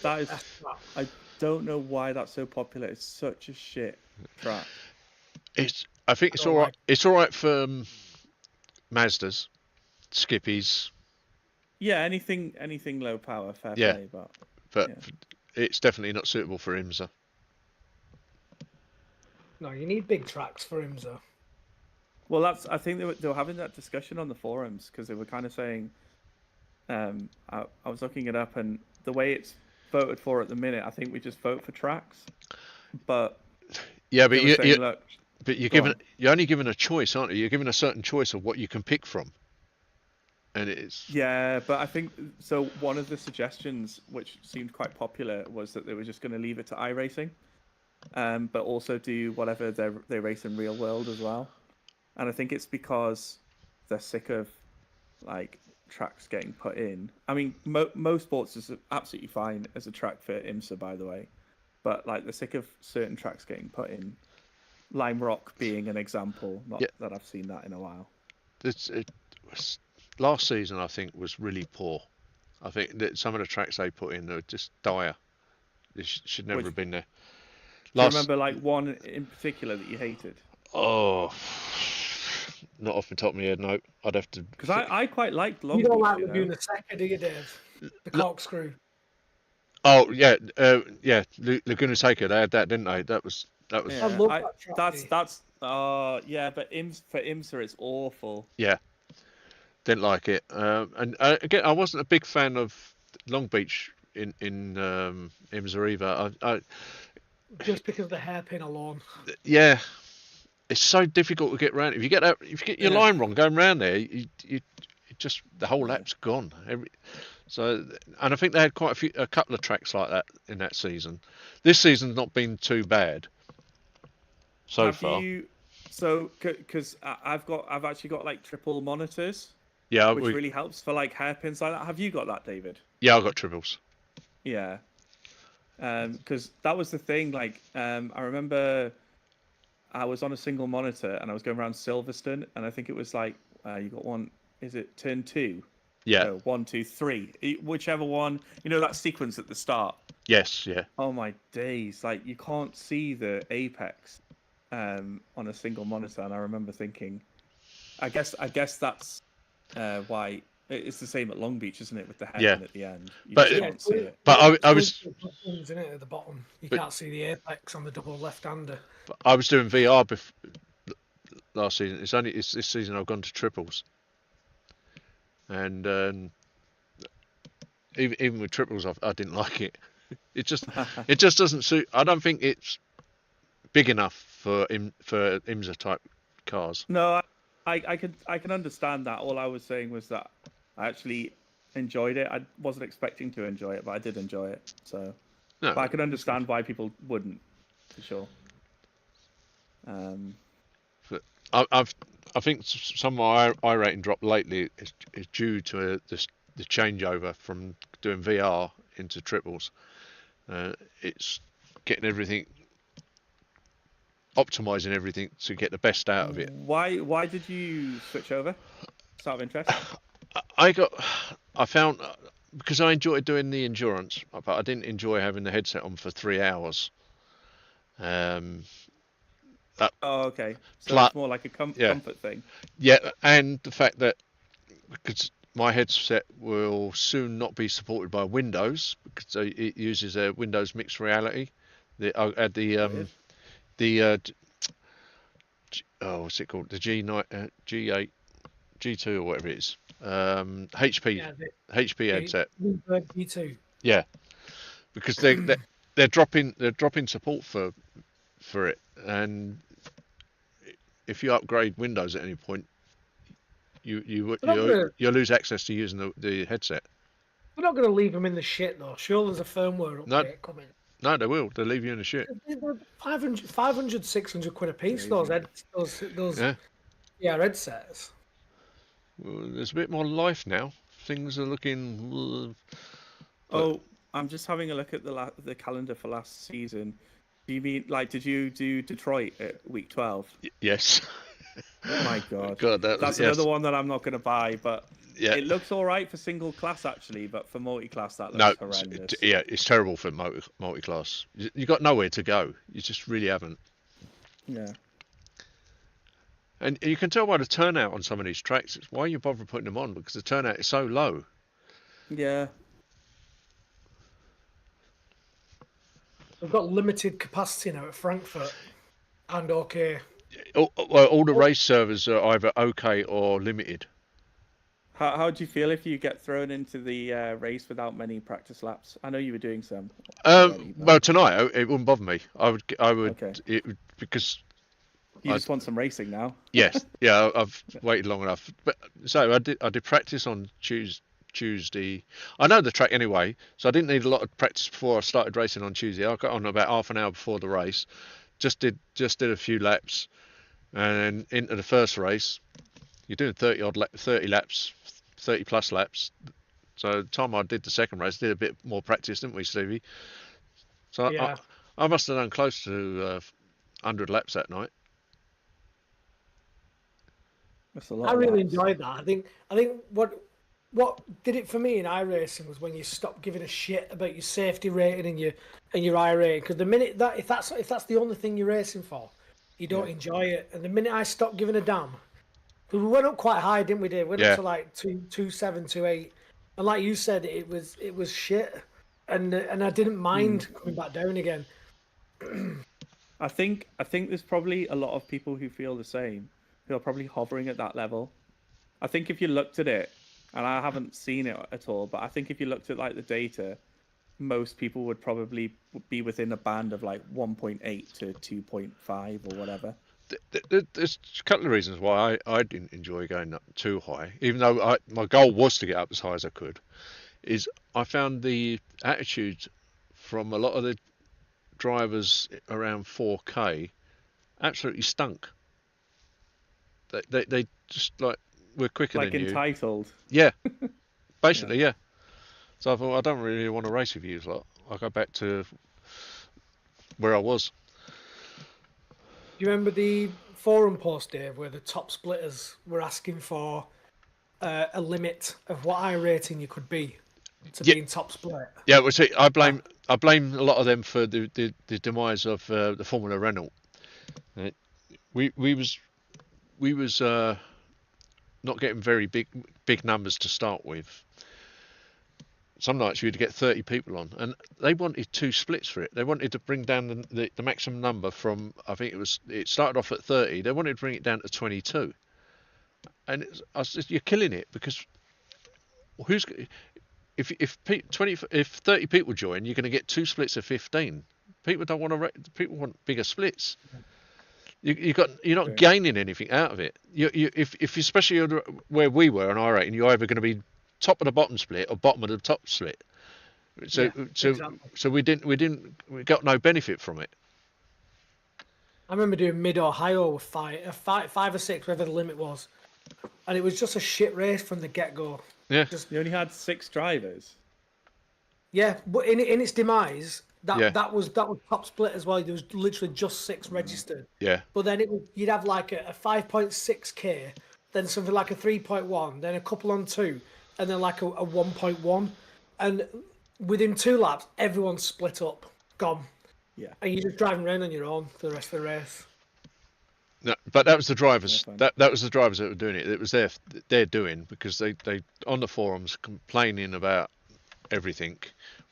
I don't know why that's so popular. It's such a shit track. I think it's all right. It's all right for Mazdas, Skippies. Yeah, anything low power, fair Yeah. play, but yeah. It's definitely not suitable for IMSA. No, you need big tracks for IMSA. Well, I think they were having that discussion on the forums because they were kind of saying, I was looking it up, and the way it's voted for at the minute, I think we just vote for tracks. But yeah, but you're only given a choice, aren't you? You're given a certain choice of what you can pick from, and it's yeah. But I think so. One of the suggestions, which seemed quite popular, was that they were just going to leave it to iRacing, but also do whatever they race in real world as well. And I think it's because they're sick of like tracks getting put in. I mean, most sports is absolutely fine as a track for IMSA, by the way, but like they're sick of certain tracks getting put in. Lime Rock being an example. Not that I've seen that in a while. Last season, I think, was really poor. I think that some of the tracks they put in are just dire. They should never have been there. Do you remember like one in particular that you hated? Oh, not off the top of my head, no. I'd have to. Because I quite liked Long You don't Beach, like Laguna Seca, do you, Dave? The corkscrew. Oh yeah, Laguna Seca. They had that, didn't they? That was. I love that track. That's yeah, but for IMSA it's awful. Yeah, didn't like it. And again, I wasn't a big fan of Long Beach in IMSA either. Just because of the hairpin alone. Yeah, it's so difficult to get around. If you get your line wrong going around there, you just the whole lap's gone. And I think they had a couple of tracks like that in that season. This season's not been too bad so far. Because I've actually got like triple monitors. Yeah, which really helps for like hairpins like that. Have you got that, David? Yeah, I've got triples. Yeah. Because that was the thing. Like, I remember I was on a single monitor and I was going around Silverstone, and I think it was like you got one. Is it turn 2? Yeah. No, 1, 2, 3. Whichever one. You know that sequence at the start. Yes. Yeah. Oh my days! Like you can't see the apex on a single monitor, and I remember thinking, I guess that's why. It's the same at Long Beach, isn't it, with the heading at the end? You just can't see it. But I was. Isn't it at the bottom? You can't see the apex on the double left-hander. I was doing VR last season. It's this season I've gone to triples, and even with triples, I didn't like it. It just doesn't suit. I don't think it's big enough for IMSA type cars. No, I can understand that. All I was saying was that I actually enjoyed it. I wasn't expecting to enjoy it, but I did enjoy it. So, but I can understand why people wouldn't, for sure. But I think some of my iRating drop lately is due to the changeover from doing VR into triples. It's getting everything, optimizing everything to get the best out of it. Why did you switch over? Just out of interest. I found because I enjoyed doing the endurance, but I didn't enjoy having the headset on for 3 hours. Okay. So it's more like a comfort thing. Yeah, and the fact that because my headset will soon not be supported by Windows because it uses a Windows mixed reality. I had what's it called? The G9, G8, G2 or whatever it is. HP Yeah, HP headset. Bluebird B2. Yeah, because they're dropping support for it, and if you upgrade Windows at any point, you'll lose access to using the headset. We're not going to leave them in the shit though. Sure, there's a firmware No, update coming. no, they will. They'll leave you in the shit. They're 500, 600 quid a piece. Those Yeah. headsets. Well, there's a bit more life now. Things are looking. Oh, I'm just having a look at the calendar for last season. Do you mean did you do Detroit at week 12? Yes. My God. God, that's another one that I'm not going to buy, but yeah. It looks all right for single class actually, but for multi-class that looks horrendous. It's terrible for multi-class. You got nowhere to go. You just really haven't. Yeah. And you can tell by the turnout on some of these tracks. It's why you bother putting them on, because the turnout is so low. Yeah. We've got limited capacity now at Frankfurt and OK. All the race servers are either OK or limited. How do you feel if you get thrown into the race without many practice laps? I know you were doing some. Well, tonight it wouldn't bother me. I would, okay. Because you just want some racing now. Yes, yeah, I've waited long enough. But so I did practice on Tuesday. I know the track anyway, so I didn't need a lot of practice before I started racing on Tuesday. I got on about half an hour before the race. Just did a few laps, and then into the first race. You're doing 30 laps, 30 plus laps. So the time I did the second race, did a bit more practice, didn't we, Stevie? So yeah. I must have done close to 100 laps that night. That's a lot. I really enjoyed that. I think what did it for me in iRacing was when you stopped giving a shit about your safety rating and your iRating. Because the minute that if that's the only thing you're racing for, you don't enjoy it. And the minute I stopped giving a damn. We went up quite high, didn't we? We went up to like 2.7, 2.8, and like you said, it was shit, and I didn't mind coming back down again. I think there's probably a lot of people who feel the same, who are probably hovering at that level. I think if you looked at it, and I haven't seen it at all, but I think if you looked at like the data, most people would probably be within a band of like 1.8 to 2.5 or whatever. There's a couple of reasons why I didn't enjoy going up too high, even though my goal was to get up as high as I could. Is I found the attitude from a lot of the drivers around 4K absolutely stunk. They just like, we're quicker than you. Like entitled. Yeah, basically, yeah. So I thought, I don't really want to race with you lot. I'll go back to where I was. Do you remember the forum post, Dave, where the top splitters were asking for a limit of what iRating you could be to be in top split? Yeah, well, see, I blame a lot of them for the demise of the Formula Renault. We was not getting very big numbers to start with. Some nights you'd get 30 people on, and they wanted 2 splits for it. They wanted to bring down the maximum number from, I think it started off at 30. They wanted to bring it down to 22. And I said, you're killing it, because if 30 people join, you're going to get 2 splits of 15. People don't want to. People want bigger splits. You're not gaining anything out of it. If especially where we were on iRacing, you're either going to be top of the bottom split or bottom of the top split. So we got no benefit from it. I remember doing Mid Ohio with 5 or 6, whatever the limit was, and it was just a shit race from the get go. Yeah, you only had 6 drivers. Yeah, but in its demise, that was top split as well. There was literally just 6 registered. Yeah. But then you'd have like a 5.6k, then something like a 3.1, then a couple on 2, and then like a 1.1, and within 2 laps, everyone's split up, gone. Yeah. And you're just driving around on your own for the rest of the race. No, but that was the drivers. That was the drivers that were doing it. It was their doing, because they on the forums complaining about everything,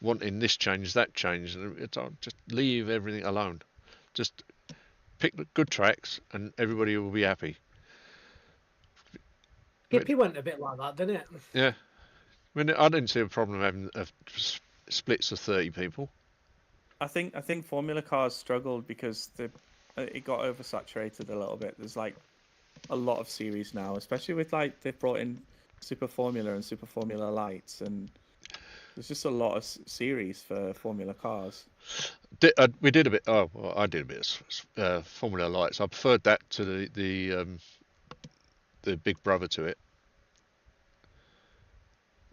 wanting this change, that change, and it's just leave everything alone. Just pick the good tracks, and everybody will be happy. Skippy went a bit like that, didn't it? Yeah. I mean, I didn't see a problem having splits of 30 people. I think Formula cars struggled because it got oversaturated a little bit. There's like a lot of series now, especially with like they've brought in Super Formula and Super Formula Lights, and there's just a lot of series for Formula cars. We did a bit. Oh, well, I did a bit of Formula Lights. I preferred that to the Big Brother to it,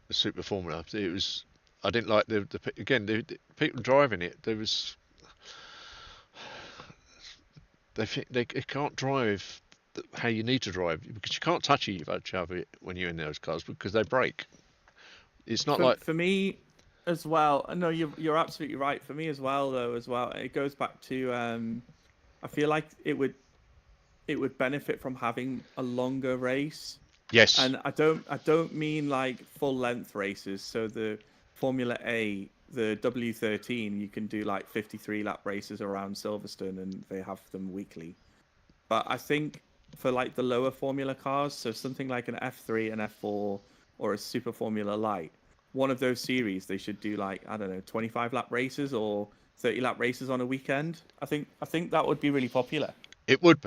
the Super Formula. It was. I didn't like the people driving it. There was. They can't drive how you need to drive because you can't touch each other when you're in those cars because they break. It's not like for me as well. No, you're absolutely right. For me as well, it goes back to I feel like it would benefit from having a longer race. yes, And I don't mean like full length races. So the Formula A, the W13, you can do like 53 lap races around Silverstone, and they have them weekly. But I think for like the lower Formula cars, so something like an F3 and F4 or a Super Formula Light, one of those series they should do like, I don't know, 25 lap races or 30 lap races on a weekend. I think that would be really popular. it would.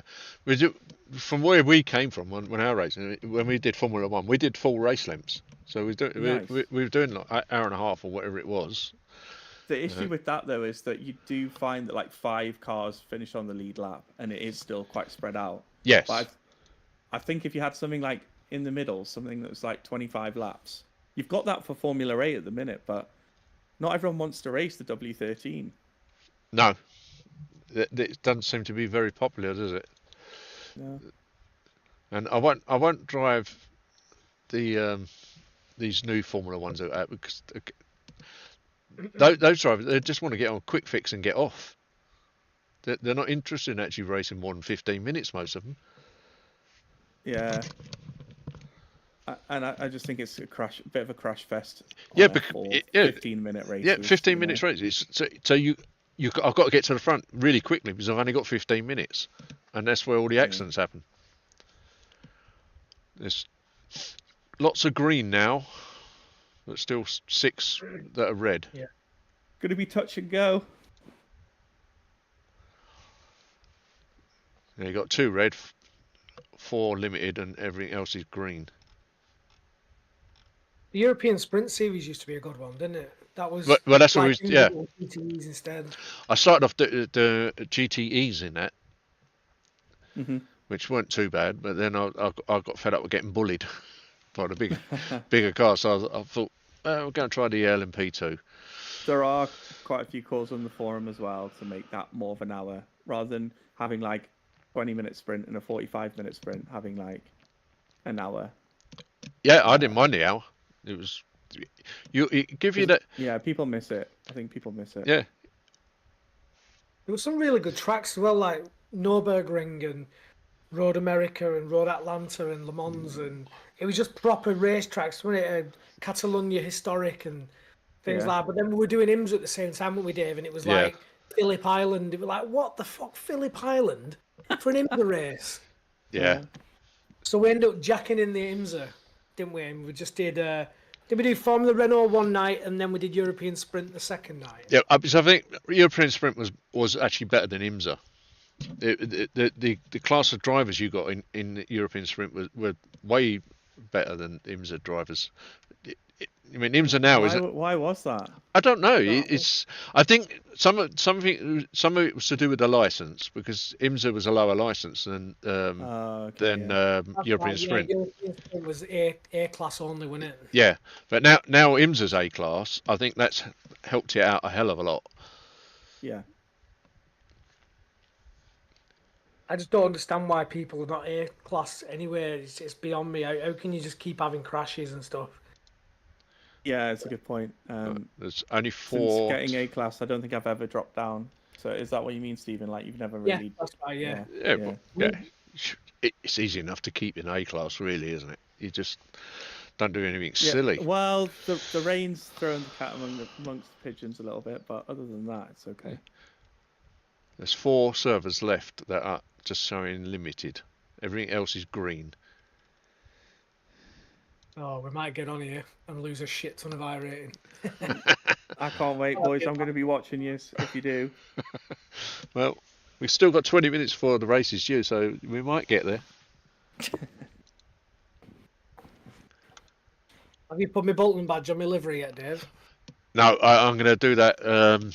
From where we came from when our racing, when we did Formula One, we did full race lengths. So Nice. we were doing like an hour and a half or whatever it was. The issue with that though is that you do find that like 5 cars finish on the lead lap, and it is still quite spread out. Yes. But I think if you had something like in the middle, something that was like 25 laps, you've got that for Formula A at the minute, but not everyone wants to race the W13. No, it doesn't seem to be very popular, does it? No. And I won't drive the these new Formula Ones out because those drivers, they just want to get on a quick fix and get off. They're not interested in actually racing more than 15 minutes, most of them. Yeah. And I just think it's a bit of a crash fest. Yeah, because 15-minute races. Yeah, 15 minutes races. So I've got to get to the front really quickly because I've only got 15 minutes, and that's where all the accidents happen. There's lots of green now, but still 6 that are red. Yeah. Going to be touch and go. Yeah, you got 2 red, 4 limited, and everything else is green. The European Sprint Series used to be a good one, didn't it? That was well, that's like what we yeah. GTEs instead. I started off the GTEs in that, which weren't too bad, but then I got fed up with getting bullied by the bigger cars. So I thought, we're going to try the LMP2. There are quite a few calls on the forum as well to make that more of an hour, rather than having like 20-minute sprint and a 45-minute sprint, having like an hour. Yeah, I didn't mind the hour. It was it give you that. Yeah, people miss it. I think people miss it. Yeah. There were some really good tracks as well, like Nürburgring and Road America and Road Atlanta and Le Mans, and it was just proper race tracks, wasn't it? Catalonia Historic and things like that. But then we were doing IMSA at the same time, weren't we, Dave? And it was like Phillip Island. It was like, what the fuck, Phillip Island for an IMSA race? Yeah. So we ended up jacking in the IMSA, didn't we? And we just did we do Formula Renault one night, and then we did European Sprint the second night? Yeah, so I think European Sprint was actually better than IMSA. The class of drivers you got in the European Sprint were way better than IMSA drivers. I mean, IMSA now why was that? I don't know. It's I think some of it was to do with the license because IMSA was a lower license than European Sprint. Yeah, European Sprint was A class only, wasn't it? Yeah, but now IMSA's A class. I think that's helped it out a hell of a lot. Yeah. I just don't understand why people are not A class anyway. It's beyond me. How can you just keep having crashes and stuff? Yeah, it's a good point. There's only 4. Since getting A class, I don't think I've ever dropped down. So is that what you mean, Stephen? Like you've never really? Yeah, that's right. Yeah. It's easy enough to keep in A class, really, isn't it? You just don't do anything silly. Well, the rain's thrown the cat amongst the pigeons a little bit, but other than that, it's okay. There's 4 servers left that are just showing limited. Everything else is green. Oh, we might get on here and lose a shit ton of iRating. I can't wait, boys. I'm going to be watching you if you do. Well, we've still got 20 minutes before the race is due, so we might get there. Have you put my Bolton badge on my livery yet, Dave? No, I'm going to do that.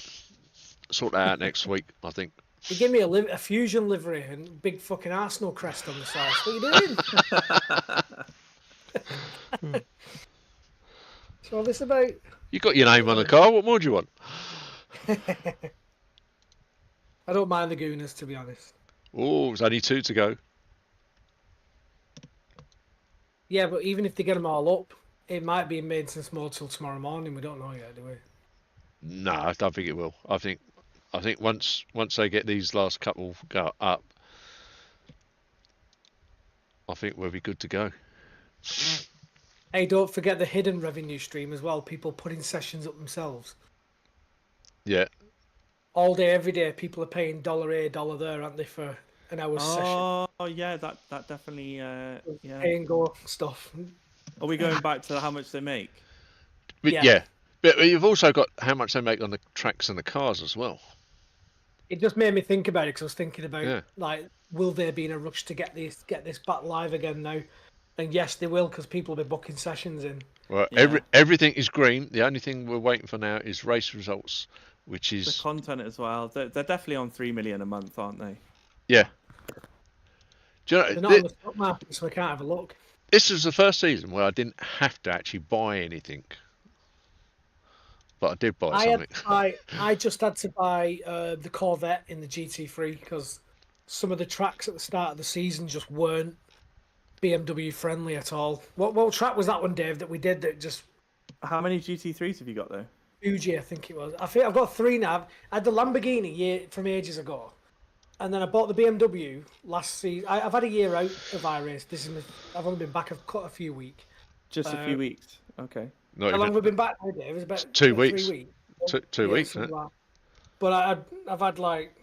Sort that out next week, I think. You give me a fusion livery and big fucking Arsenal crest on the side. What are you doing? So this about? You got your name on the car. What more do you want? I don't mind the Gooners, to be honest. Oh, there's only 2 to go. Yeah, but even if they get them all up, it might be in maintenance mode till tomorrow morning. We don't know yet, do we? No, I don't think it will. I think once they get these last couple go up, I think we'll be good to go. Hey, don't forget the hidden revenue stream as well. People putting sessions up themselves. Yeah. All day, every day, people are paying $1 here, $1 there, aren't they, for an hour's session? Oh yeah, that definitely yeah. Pay and go stuff. Are we going back to how much they make? But, Yeah. yeah. But you've also got how much they make on the tracks and the cars as well. It just made me think about it because I was thinking about Yeah. like, will there be in a rush to get this back live again now? And yes, they will because people will be booking sessions in. Well, Yeah. everything is green. The only thing we're waiting for now is race results, which The is content as well. They're definitely on 3 million a month, aren't they? yeah. Do you They're know, not on the stock market, so I can't have a look. this was the first season where I didn't have to actually buy anything, but I did buy something. I just had to buy the Corvette in the GT3 because some of the tracks at the start of the season just weren't BMW friendly at all. What track was that one, Dave, that we did that just How many GT3s have you got though? Fuji, I think it was. I think I've got 3 now. I had the Lamborghini from ages ago, and then I bought the BMW last season. I've had a year out of iRace. I've only been back a few weeks. Just a few weeks. Okay. Not How long have even we been back now, Dave? It was about 2 3 weeks. weeks. 2 Yeah, weeks, something huh? like that. But I've had like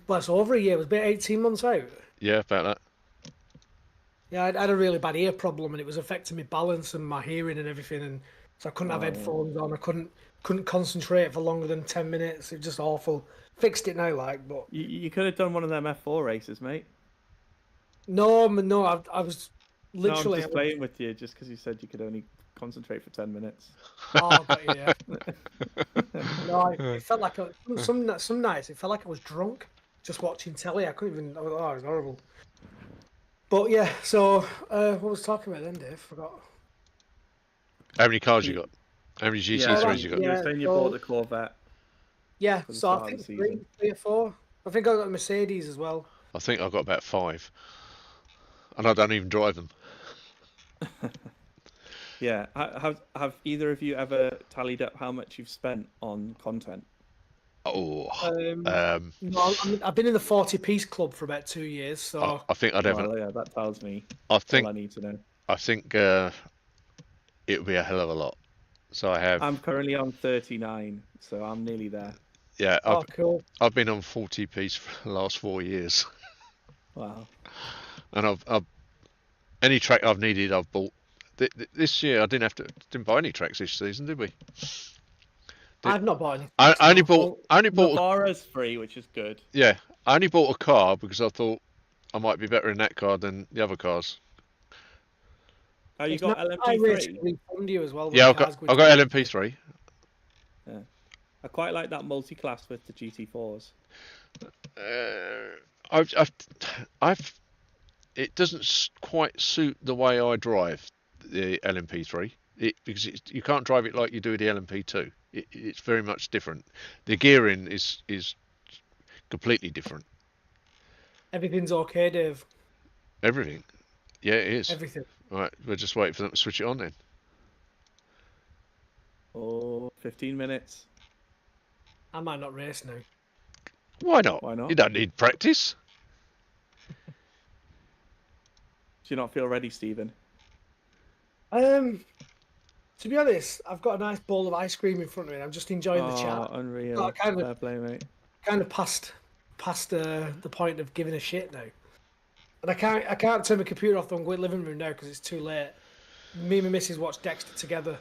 well, it's over a year. It was about 18 months out. Yeah, about that. Yeah, I had a really bad ear problem, and it was affecting my balance and my hearing and everything. And so I couldn't have headphones on. I couldn't concentrate for longer than 10 minutes. It was just awful. Fixed it now, like, but You could have done one of them F4 races, mate. no, I was No, I'm literally. just playing with you just because you said you could only concentrate for 10 minutes. Oh, got you, yeah. No, it felt like some nights it felt like I was drunk just watching telly. I couldn't even. Oh, it was horrible. But yeah, so what was I talking about then, Dave? Forgot. How many cars you got? How many GT3s you got? You were saying you so- bought the Corvette. Yeah, For the so I start of think the season. 3 or 4. I think I got a Mercedes as well. I think I've got about 5, and I don't even drive them. Yeah. Have either of you ever tallied up how much you've spent on content? Oh, No, I've been in the 40-piece club for about 2 years, so I think I'd have. Well, yeah, that tells me I all think I need to know. it would be a hell of a lot. So I have. I'm currently on 39, so I'm nearly there. Yeah, oh, cool. I've been on 40-piece for the last 4 years, Wow. and I've any track I've needed I've bought. This year I didn't buy any tracks this season, did we? I've not bought anything. I only bought Navarra's free, which is good. yeah, I only bought a car because I thought I might be better in that car than the other cars. Oh, you It's got not LMP3? iRacing refund you as well. when Yeah, cars I've go got to- LMP3. I quite like that multi-class with the GT4s. I've it doesn't quite suit the way I drive the LMP3 because you can't drive it like you do the LMP2. It's very much different. The gearing is completely different. Everything's okay, Dave. Everything. Yeah, it is. Everything. Right, we're just waiting for them to switch it on then. Oh, 15 minutes. I might not race now. Why not? Why not? You don't need practice. Do you not feel ready, Stephen? To be honest, I've got a nice bowl of ice cream in front of me. And I'm just enjoying the Oh, chat. unreal. Oh, kind of- Fair play, mate. Kind of past the point of giving a shit now. And I can't turn my computer off and go in the living room now because it's too late. Me and my missus watch Dexter together,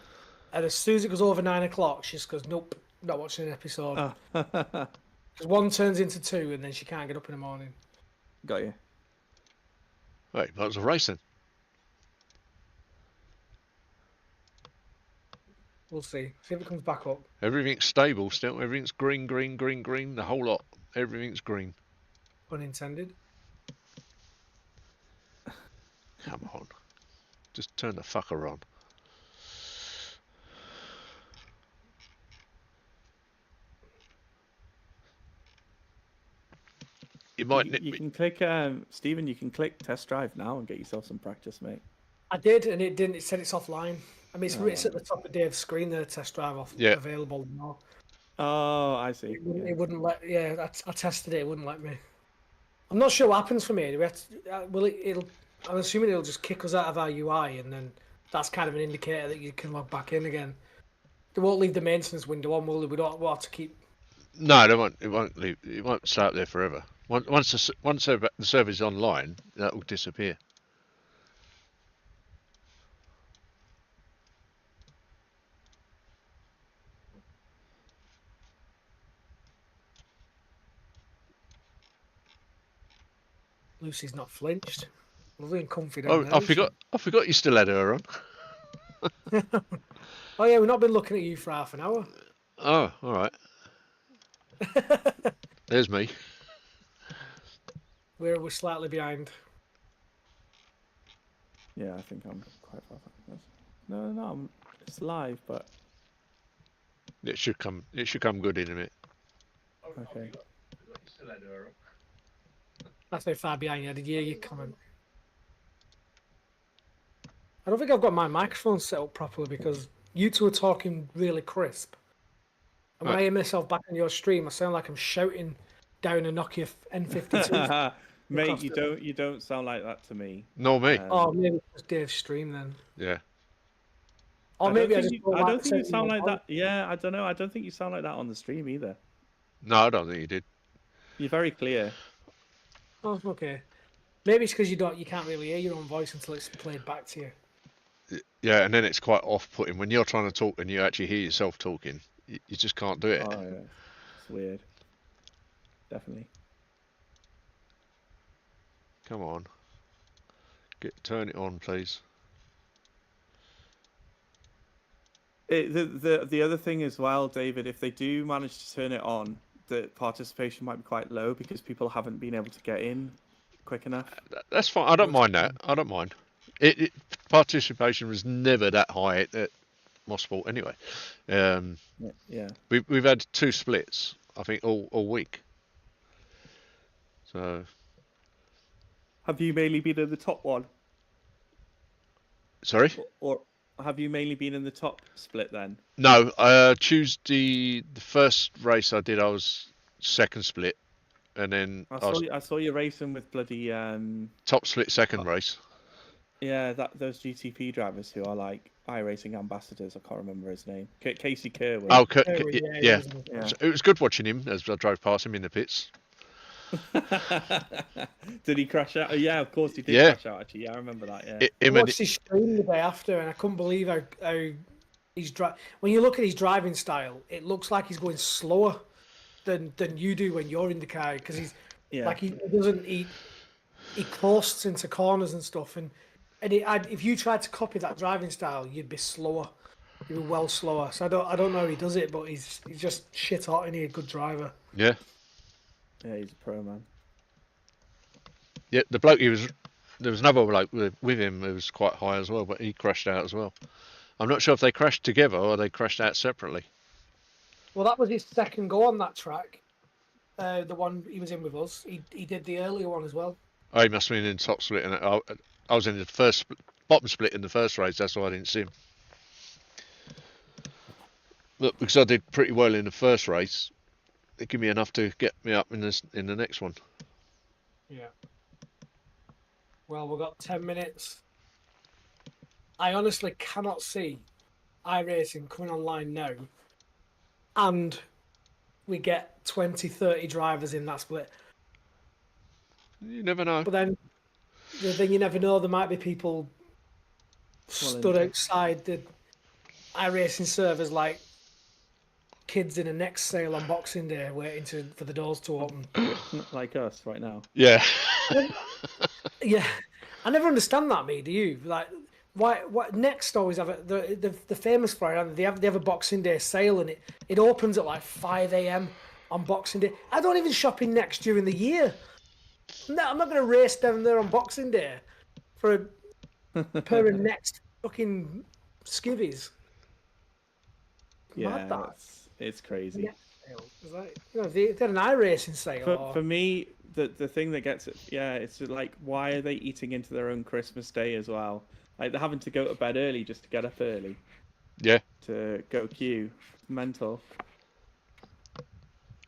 and as soon as it goes over 9 o'clock, she just goes, "Nope, not watching an episode." Oh. Because one turns into two, and then she can't get up in the morning. Got you. Wait, that was a racing. We'll see. See if it comes back up. Everything's stable still. Everything's green, green, green, green. The whole lot. Everything's green. Unintended. Come on. Just turn the fucker on. You might. You can click, Stephen. You can click test drive now and get yourself some practice, mate. I did, and it didn't. It said it's offline. I mean, Oh. it's at the top of Dave's screen. The test drive Yeah. available now. Oh, I see. It wouldn't let. Yeah, I tested it. It wouldn't let me. I'm not sure what happens for me. Do we have to, will it? It'll. I'm assuming it'll just kick us out of our UI, and then that's kind of an indicator that you can log back in again. They won't leave the maintenance window on, will they? We don't want to keep. No, they won't. It won't leave. It won't stay up there forever. Once the server's online, that will disappear. Lucy's not flinched. Lovely and comfy down Oh, there. I forgot you still had her on. Oh yeah, we've not been looking at you for half an hour. Oh, all right. There's me. We're slightly behind. Yeah, I think I'm quite far back. No, it's live, but It should come good in a minute. okay. That's how far behind you. I did hear your comment. I don't think I've got my microphone set up properly because you two are talking really crisp. And when I hear myself back on your stream, I sound like I'm shouting down a Nokia N52. Mate, you don't sound like that to me. No, me. Oh, maybe it was Dave's stream then. Yeah. Or maybe I just I don't think you sound like that. Yeah, I don't know. I don't think you sound like that on the stream either. No, I don't think you did. You're very clear. Oh, okay. Maybe it's because you can't really hear your own voice until it's played back to you. Yeah, and then it's quite off-putting when you're trying to talk and you actually hear yourself talking. You just can't do it. Oh yeah, it's weird. Definitely. Come on. Turn it on, please. The other thing as well, David, if they do manage to turn it on, the participation might be quite low because people haven't been able to get in quick enough. That's fine. I don't mind that. I don't mind. Participation was never that high at Mosport anyway. Yeah. We've had 2 splits, I think, all week. So. Have you mainly been in the top one? Sorry? Or have you mainly been in the top split then? No, Tuesday, the first race I did, I was second split, and then I saw you racing with bloody top split second race. Yeah, those GTP drivers who are like iRacing ambassadors. I can't remember his name. Casey Kerwin. Oh, Yeah. So it was good watching him as I drove past him in the pits. Did he crash out? Yeah, of course he did crash out. Actually, yeah, I remember that. Yeah. I watched his stream the day after, and I couldn't believe how he's when you look at his driving style, it looks like he's going slower than you do when you're in the car because he's like he coasts into corners and stuff, and if you tried to copy that driving style, you'd be slower. You'd be well slower. So I don't know how he does it, but he's just shit hot and he's a good driver. Yeah. Yeah, he's a pro, man. Yeah, the bloke there was another bloke with him who was quite high as well, but he crashed out as well. I'm not sure if they crashed together or they crashed out separately. Well, that was his second go on that track. The one he was in with us. He did the earlier one as well. Oh, he must have been in top split, and I was in the bottom split in the first race. That's why I didn't see him. Look, because I did pretty well in the first race, it gave me enough to get me up in the next one. Yeah. Well, we've got 10 minutes. I honestly cannot see iRacing coming online now, and we get 20, 30 drivers in that split. You never know. But then the thing you never know. There might be people stood outside the iRacing servers like kids in a next sale on Boxing Day, waiting for the doors to open. Like us right now. Yeah. Yeah, I never understand that. Me, do you? Like, why? What Next always have they're famous for it. They have a Boxing Day sale, and it opens at like 5 a.m. on Boxing Day. I don't even shop in Next during the year. No, I'm not going to race down there on Boxing Day for a pair of Next fucking skivvies. Mad Yeah, that. it's crazy. Next sale. It's like, if they had an iRacing sale. For me, the thing that gets it, it's like, why are they eating into their own Christmas Day as well? Like, they're having to go to bed early just to get up early. Yeah. To go queue. Mental. I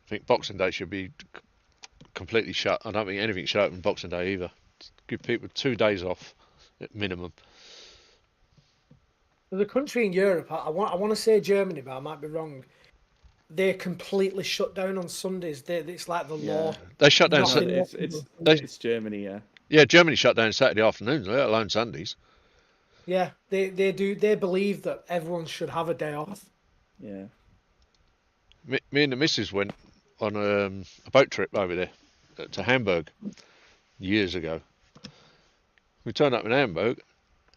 think Boxing Day should be completely shut. I don't think anything should open Boxing Day either. Give people 2 days off at minimum. There's a country in Europe, I want to say Germany, but I might be wrong. They completely shut down on Sundays. It's like the law. They shut down. It's Germany, yeah. Yeah, Germany shut down Saturday afternoons, let alone Sundays. Yeah, they do. They believe that everyone should have a day off. Yeah. Me and the missus went on a boat trip over there to Hamburg years ago. We turned up in Hamburg,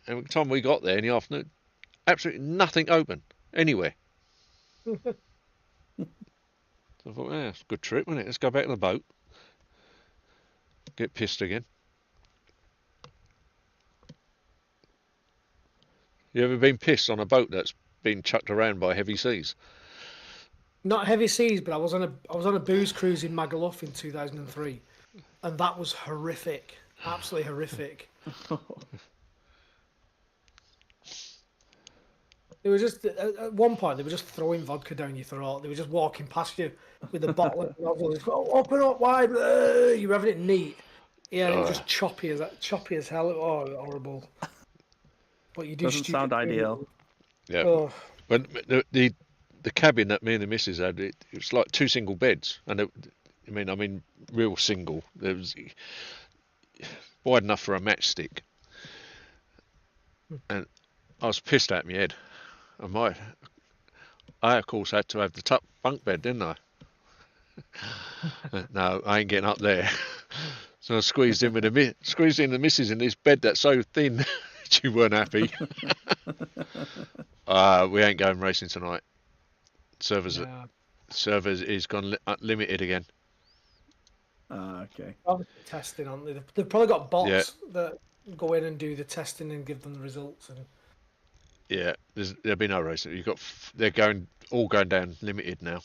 and by the time we got there in the afternoon, absolutely nothing open anywhere. So I thought, it's a good trip, wasn't it? Let's go back on the boat. Get pissed again. You ever been pissed on a boat that's been chucked around by heavy seas? Not heavy seas, but I was on a booze cruise in Magaluf in 2003, and that was horrific. Absolutely horrific. They were just at one point they were just throwing vodka down your throat. They were just walking past you with a bottle of vodka. Open up wide. You were having it neat. Yeah, and it was just choppy as hell. Oh, horrible. But you do. Doesn't sound ideal. Yeah. Oh. But the cabin that me and the missus had, it was like 2 single beds, and I mean real single. There was wide enough for a matchstick, and I was pissed at my head. I of course had to have the top bunk bed, didn't I? No, I ain't getting up there. So I squeezed in the missus in this bed that's so thin. She weren't happy. We ain't going racing tonight. Servers is gone limited again. Okay. Testing, aren't they? They've probably got bots that go in and do the testing and give them the results. And yeah, there'll be no racing. They're all going down limited now.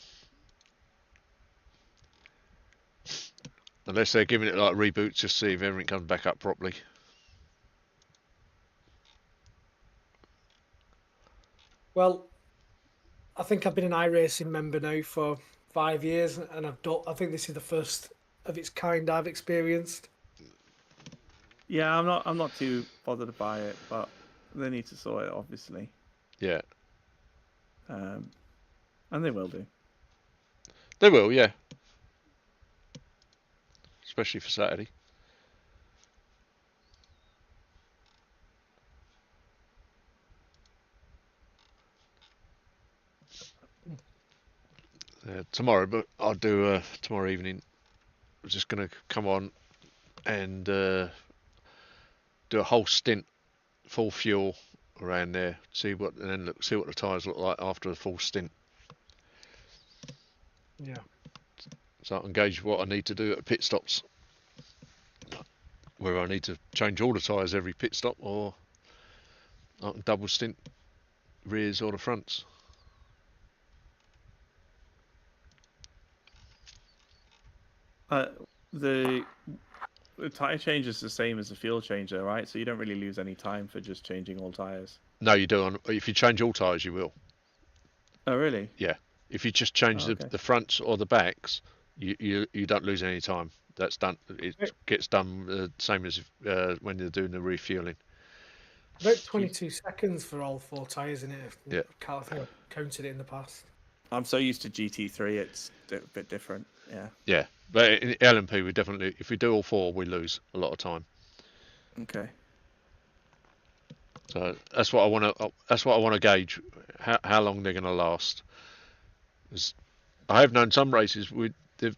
Unless they're giving it like reboots, just see if everything comes back up properly. Well, I think I've been an iRacing member now for 5 years, and I think this is the first of its kind I've experienced. Yeah, I'm not too bothered by it, but they need to sort it, obviously. Yeah. And they will do. They will, yeah. Especially for Saturday. Tomorrow, but I'll do tomorrow evening. I'm just going to come on and do a whole stint, full fuel around there. See what the tyres look like after a full stint. Yeah. So I can gauge what I need to do at pit stops. Whether I need to change all the tyres every pit stop, or I can double stint rears or the fronts. The tyre change is the same as the fuel change, though, right? So you don't really lose any time for just changing all tyres. No, you do. If you change all tyres, you will. Oh, really? Yeah. If you just change the fronts or the backs, you don't lose any time. That's done. It gets done the same as when you're doing the refueling. About 22 seconds for all 4 tyres in it. Yeah. I think I've counted it in the past. I'm so used to GT3, it's a bit different. Yeah. Yeah, but in LMP, we definitely, if we do all 4, we lose a lot of time. Okay. So that's what I want to. That's what I want to gauge how long they're going to last. I have known some races with the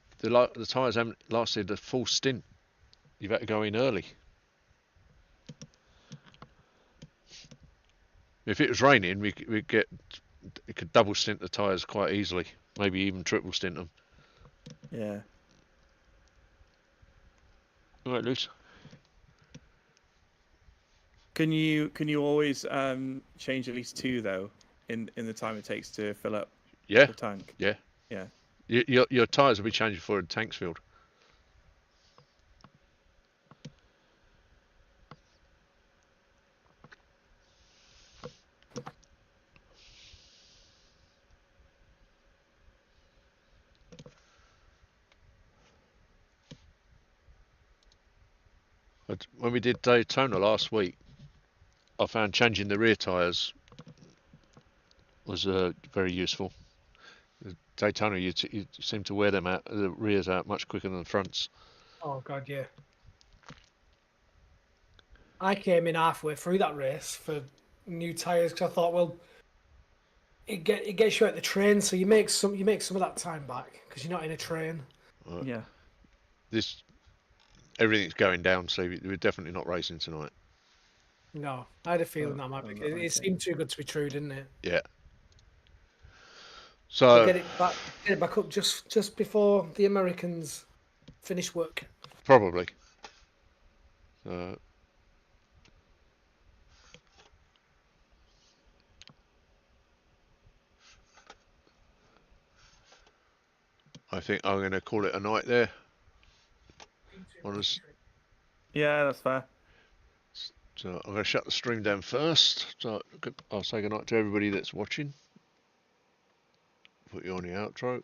tyres haven't lasted a full stint. You've had to go in early. If it was raining, we could double stint the tyres quite easily, maybe even triple stint them. Yeah. All right, Luce. Can you always change at least 2 though in the time it takes to fill up Yeah, the tank? yeah. Yeah. Your tyres will be changed before the tank's filled. But when we did Daytona last week, I found changing the rear tyres was very useful. Daytona, you seem to wear them out, the rears out much quicker than the fronts. Oh god, yeah. I came in halfway through that race for new tyres because I thought, well, it gets you out the train, so you make some of that time back because you're not in a train. Yeah. Everything's going down, so we're definitely not racing tonight. No, I had a feeling that might be. Okay. It seemed too good to be true, didn't it? Yeah. We'll So get it back up just before the Americans finish work. probably. I think I'm going to call it a night there. Yeah, that's fair. So I'm going to shut the stream down first. So I'll say goodnight to everybody that's watching. Put you on the outro.